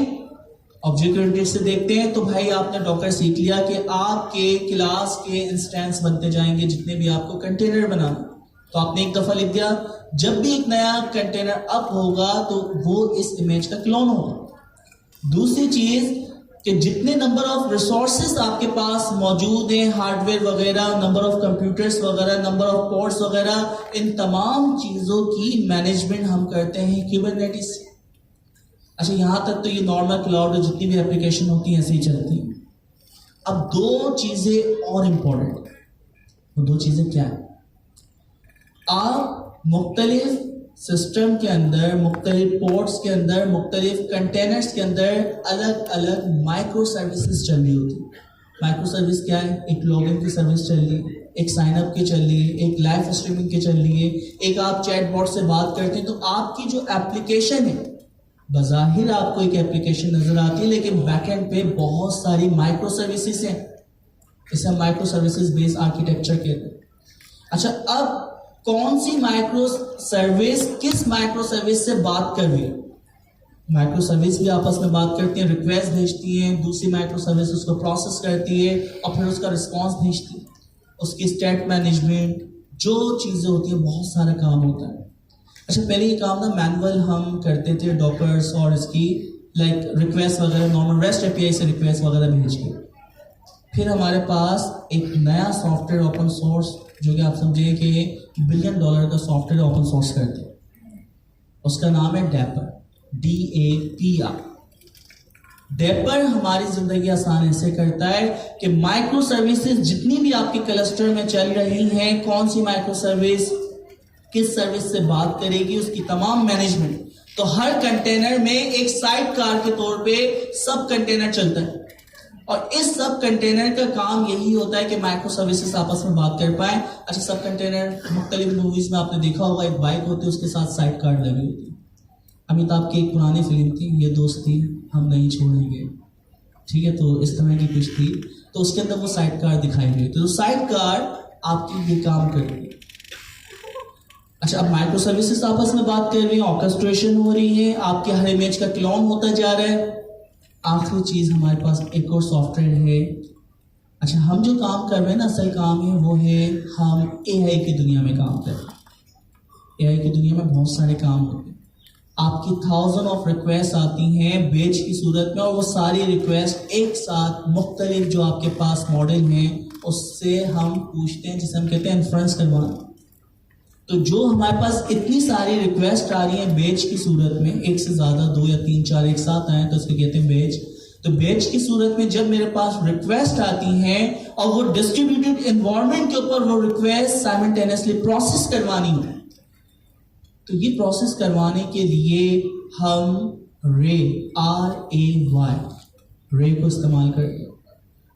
ऑब्जेक्ट ओरिएंटेड से देखते हैं तो भाई आपने डॉकर सीख लिया कि आपके क्लास के इंस्टेंस बनते जाएंगे जितने भी आपको कंटेनर बनाना। तो आपने एक दफा लिख दिया, जब भी एक नया कंटेनर अप होगा तो वो इस इमेज का क्लोन होगा। दूसरी चीज कि जितने नंबर ऑफ रिसोर्सेस आपके पास मौजूद हैं, हार्डवेयर वगैरह, नंबर ऑफ कंप्यूटर्स वगैरह, नंबर ऑफ पोर्ट्स वगैरह, इन तमाम चीजों की मैनेजमेंट हम करते हैं कुबरनेटिस। अच्छा, यहां तक तो ये नॉर्मल क्लाउड में जितनी भी एप्लीकेशन होती हैं ऐसे ही चलती हैं। अब दो चीजें और इंपॉर्टेंट, वो दो चीजें क्या है? आप मुख्तलिफ सिस्टम के अंदर, मुख्तलिफ पोर्ट्स के अंदर, मुख्तलिफ कंटेनर्स के अंदर अलग अलग माइक्रो सर्विसेज चल रही होती है। माइक्रो सर्विस क्या है? एक लॉगिन की सर्विस चल रही है, एक साइन अप की चल रही है, एक लाइव स्ट्रीमिंग की चल रही है, एक आप चैटबॉट से बात करते हैं। तो आपकी जो एप्लीकेशन है, बज़ाहिर आपको एक एप्लीकेशन नजर आती है, लेकिन बैकएंड पे बहुत सारी माइक्रो सर्विसेज हैं। इसे हम माइक्रो सर्विसेज बेस्ड आर्किटेक्चर कहते हैं। अच्छा, अब कौन सी माइक्रो सर्विस किस माइक्रो सर्विस से बात कर रही है? माइक्रो सर्विस भी आपस में बात करती है, रिक्वेस्ट भेजती है, दूसरी माइक्रो सर्विस उसको प्रोसेस करती है और फिर उसका रिस्पांस भेजती है, उसकी स्टेट मैनेजमेंट, जो चीजें होती है, बहुत सारा काम होता है। अच्छा, पहले ये काम ना मैनुअल हम करते थे डॉकर्स और इसकी लाइक रिक्वेस्ट वगैरह, नॉर्मल रेस्ट एपीआई से रिक्वेस्ट वगैरह भेज के। फिर हमारे पास एक नया सॉफ्टवेयर ओपन सोर्स, जो कि आप समझिए कि $1 बिलियन का सॉफ्टवेयर ओपन सोर्स करते हैं, उसका नाम है डैपर, DAPR। डैपर हमारी जिंदगी आसान ऐसे करता है कि माइक्रो सर्विसेज जितनी भी आपके क्लस्टर में चल रही हैं, कौन सी माइक्रो सर्विस किस सर्विस से बात करेगी, उसकी तमाम मैनेजमेंट। तो हर कंटेनर में एक साइड कार के तौर पे सब कंटेनर चलता है और इस सब कंटेनर का काम यही होता है कि माइक्रो सर्विसेज आपस में बात कर पाए। अच्छा, सब कंटेनर मुख्तलिफ मूवीज में आपने देखा होगा, एक बाइक होती है, उसके साथ साइड कार लगी होती है। अमिताभ की एक पुरानी फिल्म थी, ये दोस्ती हम नहीं छोड़ेंगे, ठीक है, तो इस तरह की कुछ थी, तो उसके अंदर वो साइड कार दिखाई गई। तो साइड कार आपकी ये काम कर रही है। अच्छा, अब माइक्रो सर्विसेज आपस में बात कर रही है, ऑर्केस्ट्रेशन हो रही है, आपके हर इमेज का क्लोन होता जा रहा है। आखिरी चीज हमारे पास एक और सॉफ्टवेयर है। अच्छा, हम जो काम कर रहे हैं ना, असल काम है वो है हम AI की दुनिया में काम कर रहे हैं। AI की दुनिया में बहुत सारे काम होते हैं। आपकी 1000 ऑफ रिक्वेस्ट आती हैं बैच की सूरत में, और वो सारी रिक्वेस्ट एक साथ मुख्तलिफ जो आपके पास मॉडल हैं उससे हम पूछते हैं, जिसे हम कहते हैं इन्फ्रेंस करवाना। तो जो हमारे पास इतनी सारी रिक्वेस्ट आ रही है बैच की सूरत में, एक से ज्यादा, 2 या 3 4 एक साथ आए तो इसको कहते हैं बैच। तो बैच की सूरत में जब मेरे पास रिक्वेस्ट आती हैं और वो डिस्ट्रीब्यूटेड एनवायरनमेंट के ऊपर वो रिक्वेस्ट साइमल्टेनियसली प्रोसेस करवानी हो, तो ये प्रोसेस करवाने के लिए हम रे RAY को इस्तेमाल करते हैं।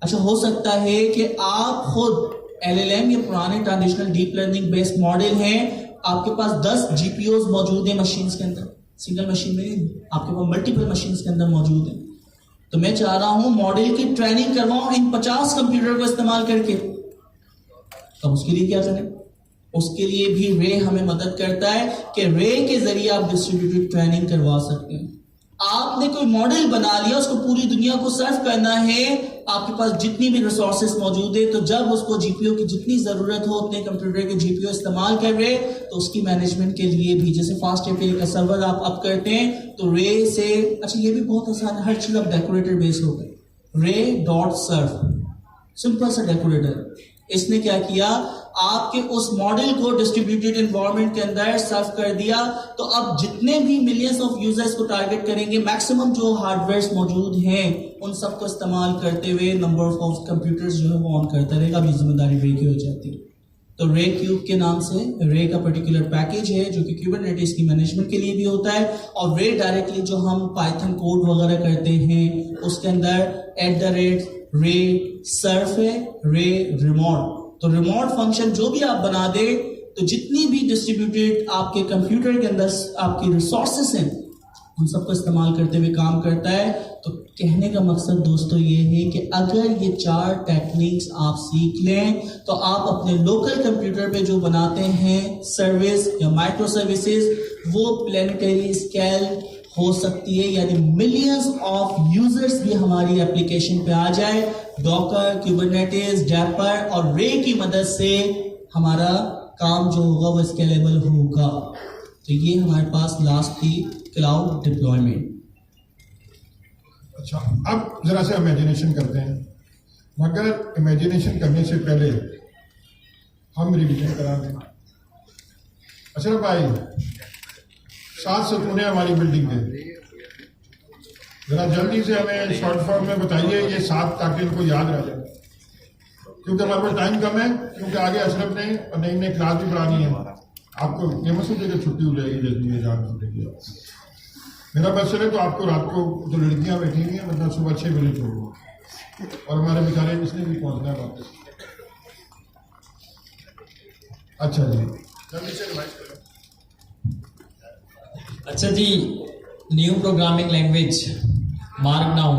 अच्छा, हो सकता है कि आप खुद LLM ये पुराने traditional deep learning based model हैं, आपके पास 10 GPUs मौजूद है मशीन्स के अंदर, सिंगल मशीन में नहीं, आपके पास मल्टीपल मशीन्स के अंदर मौजूद है। तो मैं चाह रहा हूं मॉडल की ट्रेनिंग करवाऊं इन 50 कंप्यूटर को इस्तेमाल करके। तो उसके लिए क्या करें? उसके लिए भी रे हमें मदद करता है कि रे के जरिए आप डिस्ट्रीब्यूटेड ट्रेनिंग करवा सकते हैं। आपने कोई मॉडल बना लिया, उसको पूरी दुनिया को सर्व करना है, आपके पास जितनी भी रिसोर्सेस मौजूद है, तो जब उसको जीपीयू की जितनी जरूरत हो अपने कंप्यूटर के जीपीयू इस्तेमाल कर रहे, तो उसकी मैनेजमेंट के लिए भी, जैसे फास्ट एपीआई का सर्वर आप अप करते हैं तो रे से, अच्छा ये भी बहुत आसान है, हर चीज अब डेकोरेटर बेस हो गई। रे.सर्व, सिंपल सा डेकोरेटर, इसने क्या किया, आपके उस मॉडल को डिस्ट्रीब्यूटेड एनवायरनमेंट के अंदर सर्व कर दिया। तो अब जितने भी मिलियंस ऑफ यूजर्स को टारगेट करेंगे, मैक्सिमम जो हार्डवेयर मौजूद हैं उन सबको इस्तेमाल करते हुए नंबर ऑफ कंप्यूटर्स जो है वो ऑन करता रहेगा। अभी जिम्मेदारी रे की हो जाती है। तो रे क्यूब के नाम से रे का पर्टिकुलर पैकेज है जो कि कुबरनेटिस की मैनेजमेंट के लिए भी होता है। और रे डायरेक्टली जो हम पाइथन कोड वगैरह करते हैं उसके अंदर @रे सर्फ है, रे रिमोट। तो रिमोट फंक्शन जो भी आप बना दे, तो जितनी भी डिस्ट्रीब्यूटेड आपके कंप्यूटर के अंदर आपकी रिसोर्सेस हैं उन सबको इस्तेमाल करते हुए काम करता है। तो कहने का मकसद दोस्तों ये है कि अगर ये 4 टेक्निक्स आप सीख लें तो आप अपने लोकल कंप्यूटर पे जो बनाते हैं सर्विस या माइक्रो सर्विसेज, वो प्लेनेटरी स्केल हो सकती है, यानी मिलियंस ऑफ यूजर्स भी हमारी एप्लीकेशन पे आ जाए। डॉकर, क्यूबरनेटिस, डैपर और रे की मदद से हमारा काम जो होगा वो स्केलेबल होगा। तो ये हमारे पास लास्ट थी क्लाउड डिप्लॉयमेंट। अच्छा, अब जरा सा इमेजिनेशन करते हैं, मगर इमेजिनेशन करने से पहले हम रिविजन करा दें। अशरफ भाई, 7 सतून है हमारी बिल्डिंग के, जरा जल्दी से हमें शॉर्ट फॉर्म में बताइए ये 7, ताकि इनको याद रह जाए, क्योंकि हमारे पास टाइम कम है, क्योंकि आगे अशरफ ने और नई नई क्लास भी पढ़ानी है। आपको ये मत सोचिए कि छुट्टी हो जाएगी जल्दी ये जान छूटेगी। मेरा बस चले तो आपको रात को जो लड़कियां बैठी हुई हैं, मतलब सुबह 6 बजे छोड़ो, और हमारे बेचारे इसने भी पहुंचना है वापस। अच्छा जी, जल्दी से रिवाइज करो। अच्छा जी, new programming language markdown,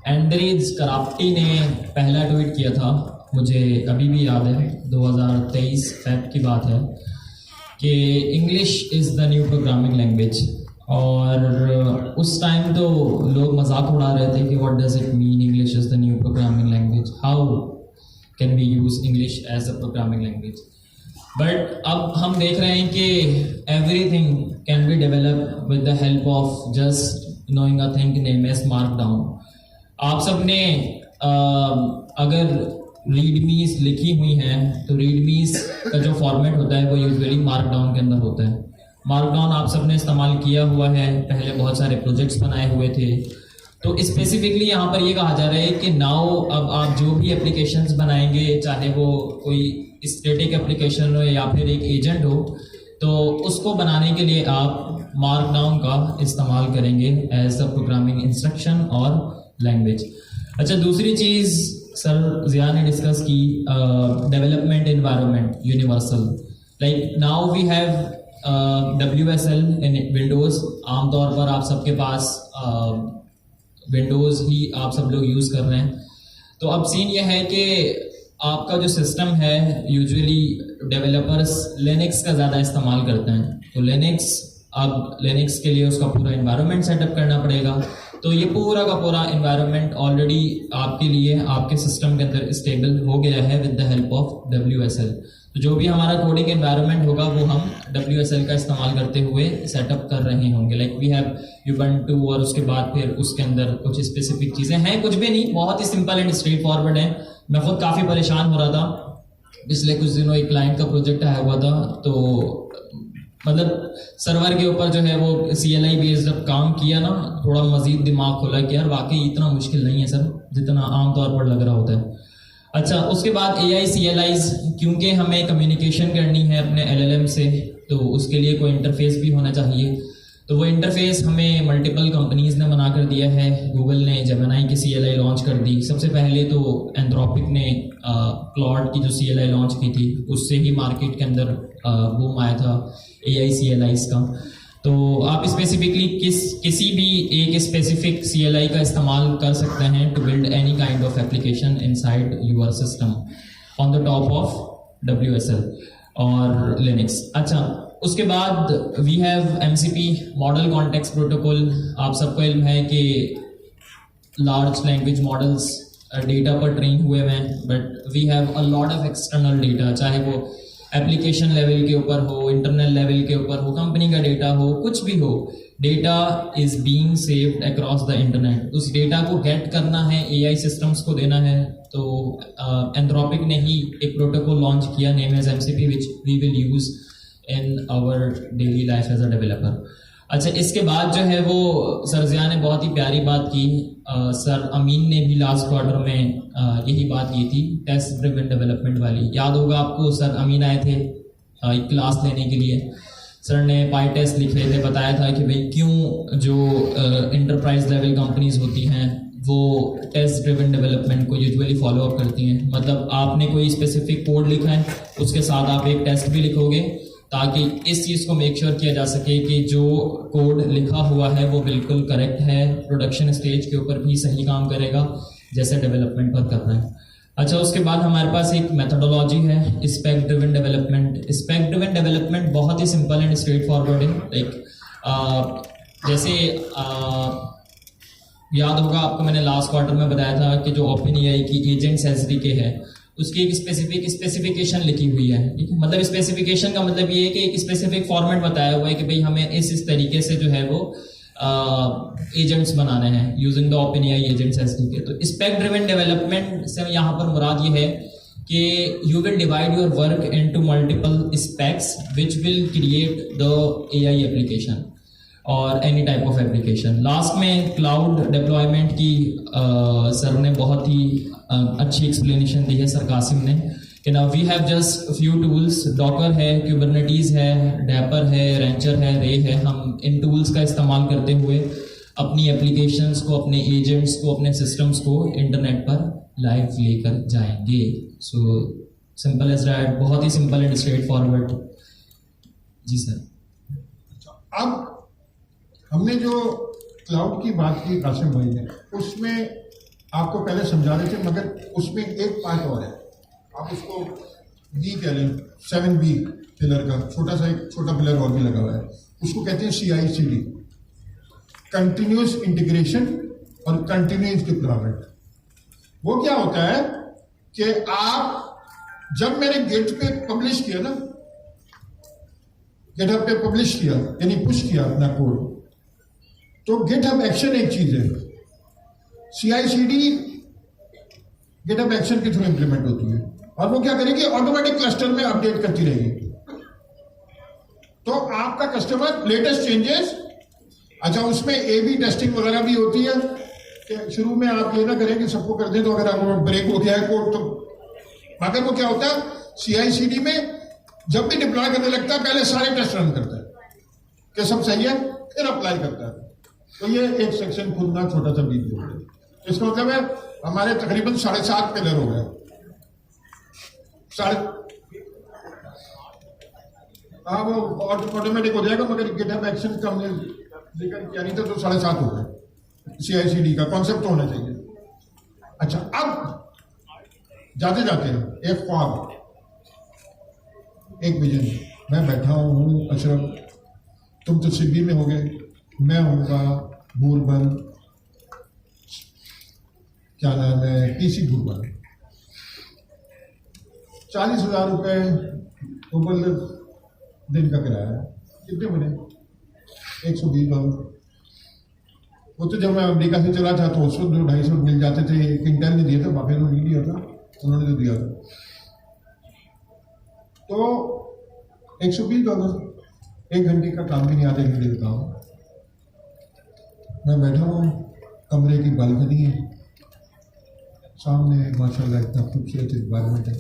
Andrej Karpathy ने पहला ट्वीट किया था, मुझे अभी भी याद है, 2023 फेब की बात है, कि English is the new programming language. और उस टाइम तो लोग मजाक उड़ा रहे थे कि what does it mean English is the new programming language, how can we use English as a programming language. But अब हम देख रहे हैं कि everything can be develop with the help of just knowing a thing name as markdown. आप सब ने अगर रीडमीज लिखी हुई हैं तो रीडमीज का जो फॉर्मेट होता है वो यूजुअली मार्कडाउन के अंदर होता है। मार्कडाउन आप सब ने इस्तेमाल किया हुआ है, पहले बहुत सारे प्रोजेक्ट्स बनाए हुए थे। तो स्पेसिफिकली यहाँ पर ये कहा जा रहा है कि नाउ अब आप जो भी एप्लीकेशंस बनाएंगे, चाहे वो कोई स्टैटिक एप्लीकेशन हो या फिर एक एजेंट हो, तो उसको बनाने के लिए आप मार्कडाउन का इस्तेमाल करेंगे एज अ प्रोग्रामिंग इंस्ट्रक्शन और लैंग्वेज। अच्छा, दूसरी चीज़ सर ज़िया ने डिस्कस की, development environment universal, like now we have WSL in Windows. आमतौर पर आप सबके पास विंडोज़ ही आप सब लोग यूज़ कर रहे हैं। तो अब सीन यह है कि आपका जो सिस्टम है, यूजुअली डेवलपर्स लिनक्स का ज़्यादा इस्तेमाल करते हैं। तो लिनक्स के लिए उसका पूरा इन्वायरमेंट सेटअप करना पड़ेगा। तो ये पूरा का पूरा इन्वायरमेंट ऑलरेडी आपके लिए आपके सिस्टम के अंदर स्टेबल हो गया है with the help of WSL। तो जो भी हमारा कोडिंग एनवायरनमेंट होगा वो हम WSL का इस्तेमाल करते हुए सेटअप कर रहे होंगे। लाइक वी हैव Ubuntu, और उसके बाद फिर उसके अंदर कुछ स्पेसिफिक चीज़ें हैं, कुछ भी नहीं, बहुत ही सिंपल एंड स्ट्रेट फॉरवर्ड है। मैं खुद काफ़ी परेशान हो रहा था, पिछले कुछ दिनों एक क्लाइंट का प्रोजेक्ट आया हुआ था, तो मतलब सर्वर के ऊपर जो है वो CLI बेस्ड जब काम किया ना, थोड़ा मजीद दिमाग खोला कि यार वाकई इतना मुश्किल नहीं है सर जितना आमतौर पर लग रहा होता है। अच्छा, उसके बाद AI CLIs, क्योंकि हमें कम्युनिकेशन करनी है अपने LLM से, तो उसके लिए कोई इंटरफेस भी होना चाहिए। तो वो इंटरफेस हमें मल्टीपल कंपनीज़ ने बना कर दिया है। गूगल ने जेमिनी की CLI लॉन्च कर दी, सबसे पहले तो एंथ्रोपिक ने क्लॉड की जो CLI लॉन्च की थी, उससे ही मार्केट के अंदर बूम आया था AI CLIs का। तो आप स्पेसिफिकली किसी भी एक स्पेसिफिक CLI का इस्तेमाल कर सकते हैं to build any kind of application inside your system on the top of WSL और लिनक्स। अच्छा, उसके बाद we have MCP model context protocol. आप सबको इल्म है कि लार्ज लैंग्वेज मॉडल्स डेटा पर ट्रेन हुए हैं, but we have a lot of external data, चाहे वो एप्लीकेशन लेवल के ऊपर हो, इंटरनल लेवल के ऊपर हो, कंपनी का डेटा हो, कुछ भी हो, data is being saved across the internet. उस डेटा को गेट करना है, AI सिस्टम्स को देना है। तो एंथ्रोपिक ने ही एक प्रोटोकॉल लॉन्च किया, name as MCP, which we will use in our daily life as a developer. अच्छा, इसके बाद जो है वो सर ज़िया ने बहुत ही प्यारी बात की, सर अमीन ने भी लास्ट क्वार्टर में यही बात की थी, टेस्ट ड्रिवन डेवलपमेंट वाली। याद होगा आपको, सर अमीन आए थे एक क्लास लेने के लिए, सर ने पाई टेस्ट लिखे थे, बताया था कि भाई क्यों जो इंटरप्राइज लेवल कंपनीज होती हैं वो टेस्ट ड्रिवन डेवलपमेंट को यूजुअली फॉलो अप करती हैं। मतलब आपने कोई स्पेसिफिक कोड लिखा है, उसके साथ आप एक टेस्ट भी लिखोगे, ताकि इस चीज़ को मेक श्योर किया जा सके कि जो कोड लिखा हुआ है वो बिल्कुल करेक्ट है, प्रोडक्शन स्टेज के ऊपर भी सही काम करेगा जैसे डेवलपमेंट पर कर रहे हैं। अच्छा, उसके बाद हमारे पास एक मेथोडोलॉजी है, spec driven development. Spec driven development बहुत ही सिंपल एंड स्ट्रेट फॉरवर्ड है। लाइक जैसे याद होगा आपको, मैंने लास्ट क्वार्टर में बताया था कि जो ओपन एआई की एजेंट्स एसडीके है उसकी एक स्पेसिफिक स्पेसिफिकेशन लिखी हुई है, ठीक है। मतलब स्पेसिफिकेशन का मतलब ये है कि एक स्पेसिफिक फॉर्मेट बताया हुआ है कि भाई हमें इस तरीके से जो है वो एजेंट्स बनाने हैं using the OpenAI agents SDK. तो स्पेक ड्रिवन डेवलपमेंट से यहाँ पर मुराद ये है कि you will divide your work into multiple specs which will create the AI application और any type of application. Last में क्लाउड डिप्लॉयमेंट की सर ने बहुत ही अच्छी एक्सप्लेनेशन दी है, सर कासिम ने, कि now we have just few tools, Docker है, क्यूबरनेटीज है, डैपर है, रेंचर है, रे है। हम इन टूल्स का इस्तेमाल करते हुए अपनी एप्लीकेशंस को, अपने एजेंट्स को, अपने सिस्टम्स को इंटरनेट पर लाइव लेकर जाएंगे। सो सिंपल एज दैट, बहुत ही सिंपल एंड स्ट्रेट फॉरवर्ड। जी सर। अब हमने जो क्लाउड की बात की कासिम भाई ने, उसमें आपको पहले समझा रहे थे, मगर उसमें एक पार्ट और है, आप उसको बी कह लें, 7B पिलर का एक छोटा पिलर और भी लगा हुआ है, उसको कहते हैं CI/CD, कंटिन्यूस इंटीग्रेशन और कंटिन्यूस डिप्लॉयमेंट। वो क्या होता है कि आप जब मैंने गेट पे पब्लिश किया ना, गिटहब पे पब्लिश किया यानी पुश किया अपना कोड, तो गिटहब एक्शन एक चीज है, CI/CD गिटहब एक्शन के थ्रू इंप्लीमेंट होती है, और वो क्या करेगी, ऑटोमेटिक क्लस्टर में अपडेट करती रहेगी। तो आपका कस्टमर लेटेस्ट चेंजेस, अच्छा उसमें A/B टेस्टिंग वगैरह भी होती है कि शुरू में आप ये ना करें कि सबको कर दें, तो अगर आपको ब्रेक हो गया है कोड तो, मगर वो क्या होता है CI/CD में जब भी डिप्लॉय करने लगता है पहले सारे टेस्ट रन करता है कि सब सही है, फिर अप्लाई करता है। तो ये एक सेक्शन खुद ना छोटा सा बीच है, इसका मतलब है हमारे तकरीबन 7.5 पिलर हो गए, हाँ वो ऑटोमेटिक हो जाएगा, मगर गिटहब एक्शन का हमने जिक्र किया नहीं था, तो 7.5 हो गए। CI/CD का कॉन्सेप्ट होना चाहिए। अच्छा, अब जाते जाते एक ख्वाब, एक विजन, मैं बैठा हूँ अशरफ, तुम तो सिड्नी में होगे, मैं होऊंगा भूलबल, क्या नाम है, PC भूलबल, 40,000 रुपये भूलबल दिन का किराया है, कितने बने, $120। वो तो जब मैं अमेरिका से चला था तो उस वक्त $250 मिल जाते थे, एक इंटेल ने दिया था, बाकी ने नहीं दिया था, उन्होंने तो दिया था। तो $120, 1 घंटे का काम भी नहीं, आधे घंटे का काम। मैं बैठा हूँ, कमरे की बालकनी है, सामने माशाल्लाह इतना खूबसूरत एनवायरनमेंट है,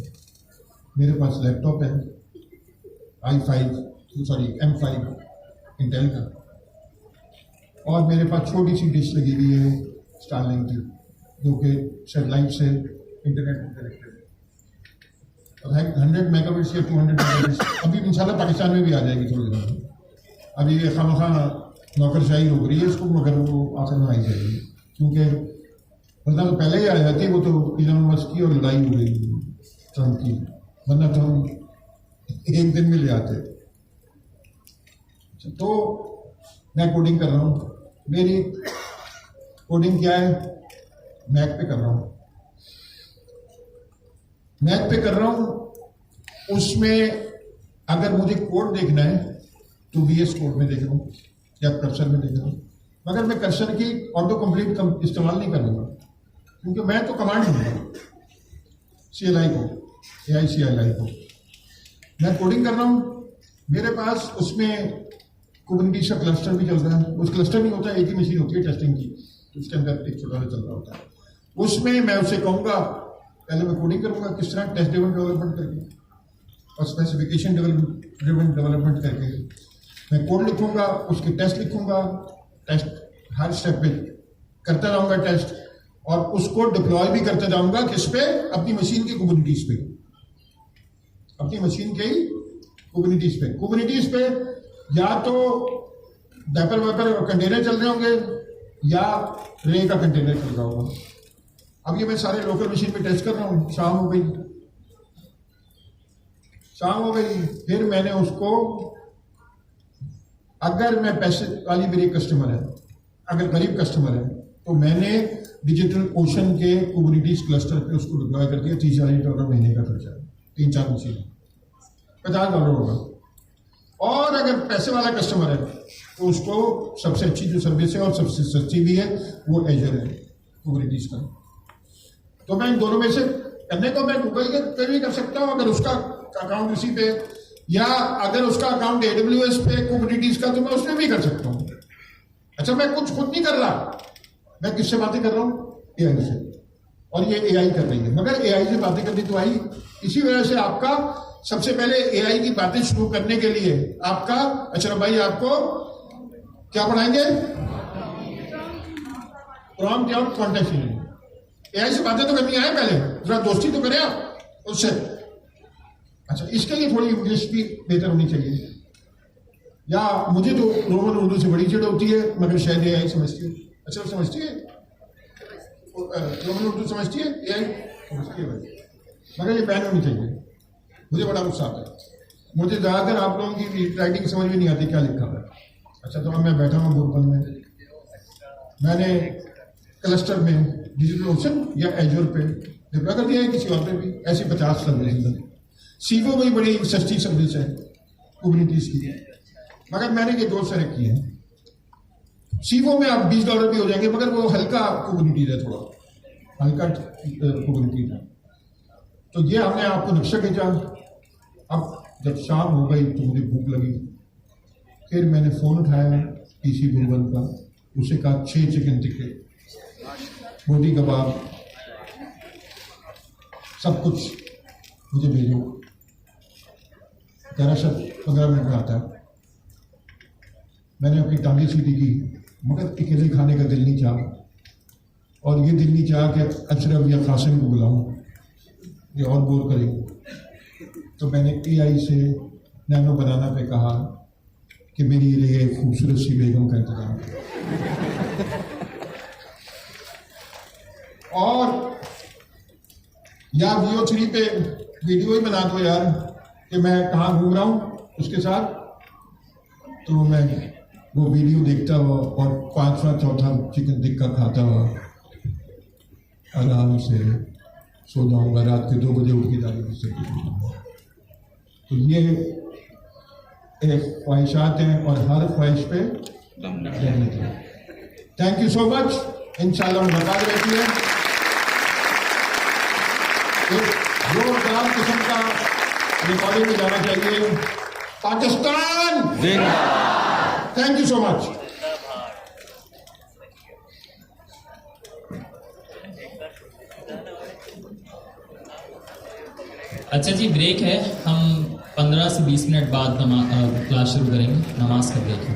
मेरे पास लैपटॉप है M5 इंटेल का, और मेरे पास छोटी सी डिश लगी हुई है स्टारलिंक की, जो कि सैटेलाइट से इंटरनेट में कनेक्टेड है, 100 मेगाबिट्स या 200 मेगाबिट्स, अभी इंशाल्लाह पाकिस्तान में भी आ जाएगी थोड़ी दिनों में। अभी ये खामखा नौकरशाही हो रही है इसको, मगर वो आखिर में आई जाएगी, क्योंकि वरना तो पहले ही आ जाती, वो तो इलॉन मस्क की और लड़ाई हो गई ट्रम्प की, वरना तो हम एक दिन में ले आते। तो मैं कोडिंग कर रहा हूँ, मेरी कोडिंग क्या है, मैक पे कर रहा हूँ, उसमें अगर मुझे कोड देखना है तो VS कोड में देख रहा हूँ या कर्सर में देख रहा हूँ, मगर मैं कर्सर की ऑटो कंप्लीट इस्तेमाल नहीं करूँगा, क्योंकि मैं तो कमांड दूंगा CLI को, AI/CLI को। मैं कोडिंग कर रहा हूँ, मेरे पास उसमें कुबरनेटिस का क्लस्टर भी चल रहा है, उस क्लस्टर में होता है, एक ही मशीन होती है टेस्टिंग की, उसके अंदर एक छोटा सा चल रहा होता है, उसमें मैं उससे कहूँगा पहले मैं कोडिंग करूँगा किस तरह, टेस्ट ड्रिवन डेवलपमेंट करके और स्पेसिफिकेशन ड्रिवन डेवलपमेंट करके मैं कोड लिखूँगा, उसके टेस्ट लिखूँगा, टेस्ट हर स्टेप पे करता जाऊँगा टेस्ट, और उसको डिप्लॉय भी करते जाऊँगा किस पे, अपनी मशीन की कुबरनेटिस पे, अपनी मशीन के ही कुबरनेटिस पे या तो डैपर वैपर कंटेनर चल रहे होंगे या रे का कंटेनर चल रहा होगा। अब ये मैं सारे लोकल मशीन पे टेस्ट कर रहा हूँ, शाम हो गई, फिर मैंने उसको अगर मैं पैसे वाली मेरी कस्टमर है, अगर गरीब कस्टमर है, तो मैंने डिजिटल ओशन के कुबरटीज क्लस्टर पे उसको डिप्लॉय कर दिया। $30,000 महीने का खर्चा है, 3-4 मशीन, $50 होगा। और अगर पैसे वाला कस्टमर है तो उसको सबसे अच्छी जो सर्विस है और सबसे सस्ती भी है वो एजर है कुबरटीज का। तो मैं इन दोनों में से करने को मैं गूगल पे भी कर सकता हूँ अगर उसका अकाउंट इसी पे, या अगर उसका अकाउंट AWS पे कुबरटीज का, तो मैं उसमें भी कर सकता हूँ। अच्छा, मैं कुछ खुद नहीं कर रहा, मैं किससे बातें कर रहा हूँ? AI से। और ये AI कर रही है, मगर AI से बातें करनी तो आई। इसी वजह से आपका सबसे पहले AI की बातें शुरू करने के लिए आपका अशरफ भाई आपको क्या पढ़ाएंगे? प्रॉम्प्ट या कॉन्टेक्स्ट इंजीनियरिंग। AI से बातें तो करनी आए, पहले जरा दोस्ती तो करें आप उससे। अच्छा, इसके लिए थोड़ी इंग्लिश भी बेहतर होनी चाहिए, या मुझे तो रोमन उर्दू से बड़ी चिड़ होती है, मगर शायद AI समझती है। अच्छा, समझती है रोमन उर्दू समझती है, AI समझती है भाई, मगर ये बैन होनी चाहिए। मुझे बड़ा गुस्सा आता है, मुझे ज़्यादातर आप लोगों की राइटिंग समझ में नहीं आती क्या लिखा है। अच्छा, तो अब मैं बैठा हूँ बोलपन में, मैंने क्लस्टर में डिजिटल ओशन या एजोर पे डिप्लॉय कर दिया है, किसी और पे भी ऐसी 50 सर्विस। सीवो में बड़ी सस्ती सर्विस है कुबरटीज की, मगर मैंने ये 2 सेलेक्ट किए हैं। सीवो में आप $20 भी हो जाएंगे, मगर वो हल्का कुबरटीज है, थोड़ा हल्का कुबरटीज है। तो ये हमने आपको नक्शा भेजा। अब जब शाम हो गई तो मुझे भूख लगी, फिर मैंने फोन उठाया PC बुलबुल का, उसे कहा 6 चिकन टिक्के, रोटी कबाब, सब कुछ मुझे भेजो। दरअसल 15 मिनट में आता है। मैंने अपनी टांगी सीधी की, मगर अकेले खाने का दिल नहीं चाहा, और ये दिल नहीं चाहा कि अशरफ या कासिम को बुलाऊं, ये और बोर करेंगे। तो मैंने AI से नैनो बनाना पे कहा कि मेरी लिए खूबसूरत सी बेगम का इंतजाम करें, और या VO3 पे वीडियो ही बना दो यार कि मैं कहाँ घूम रहा हूँ उसके साथ, तो मैं वो वीडियो देखता हुआ और 5वां चौथा चिकन टिक्का खाता हुआ आराम से सो जाऊंगा, रात के 2 बजे उठ के जाके। तो ये एक ख्वाहिशात हैं और हर ख्वाहिश पे रहने चाहिए। Thank you so much. इंशाल्लाह मुलाकात रहती है। एक जोरदार किस्म का रिकॉर्डिंग में जाना चाहिए। पाकिस्तान जिंदाबाद। Thank you so much. अच्छा जी, ब्रेक है। हम 15 से 20 मिनट बाद क्लास शुरू करेंगे। नमाज का ब्रेक है।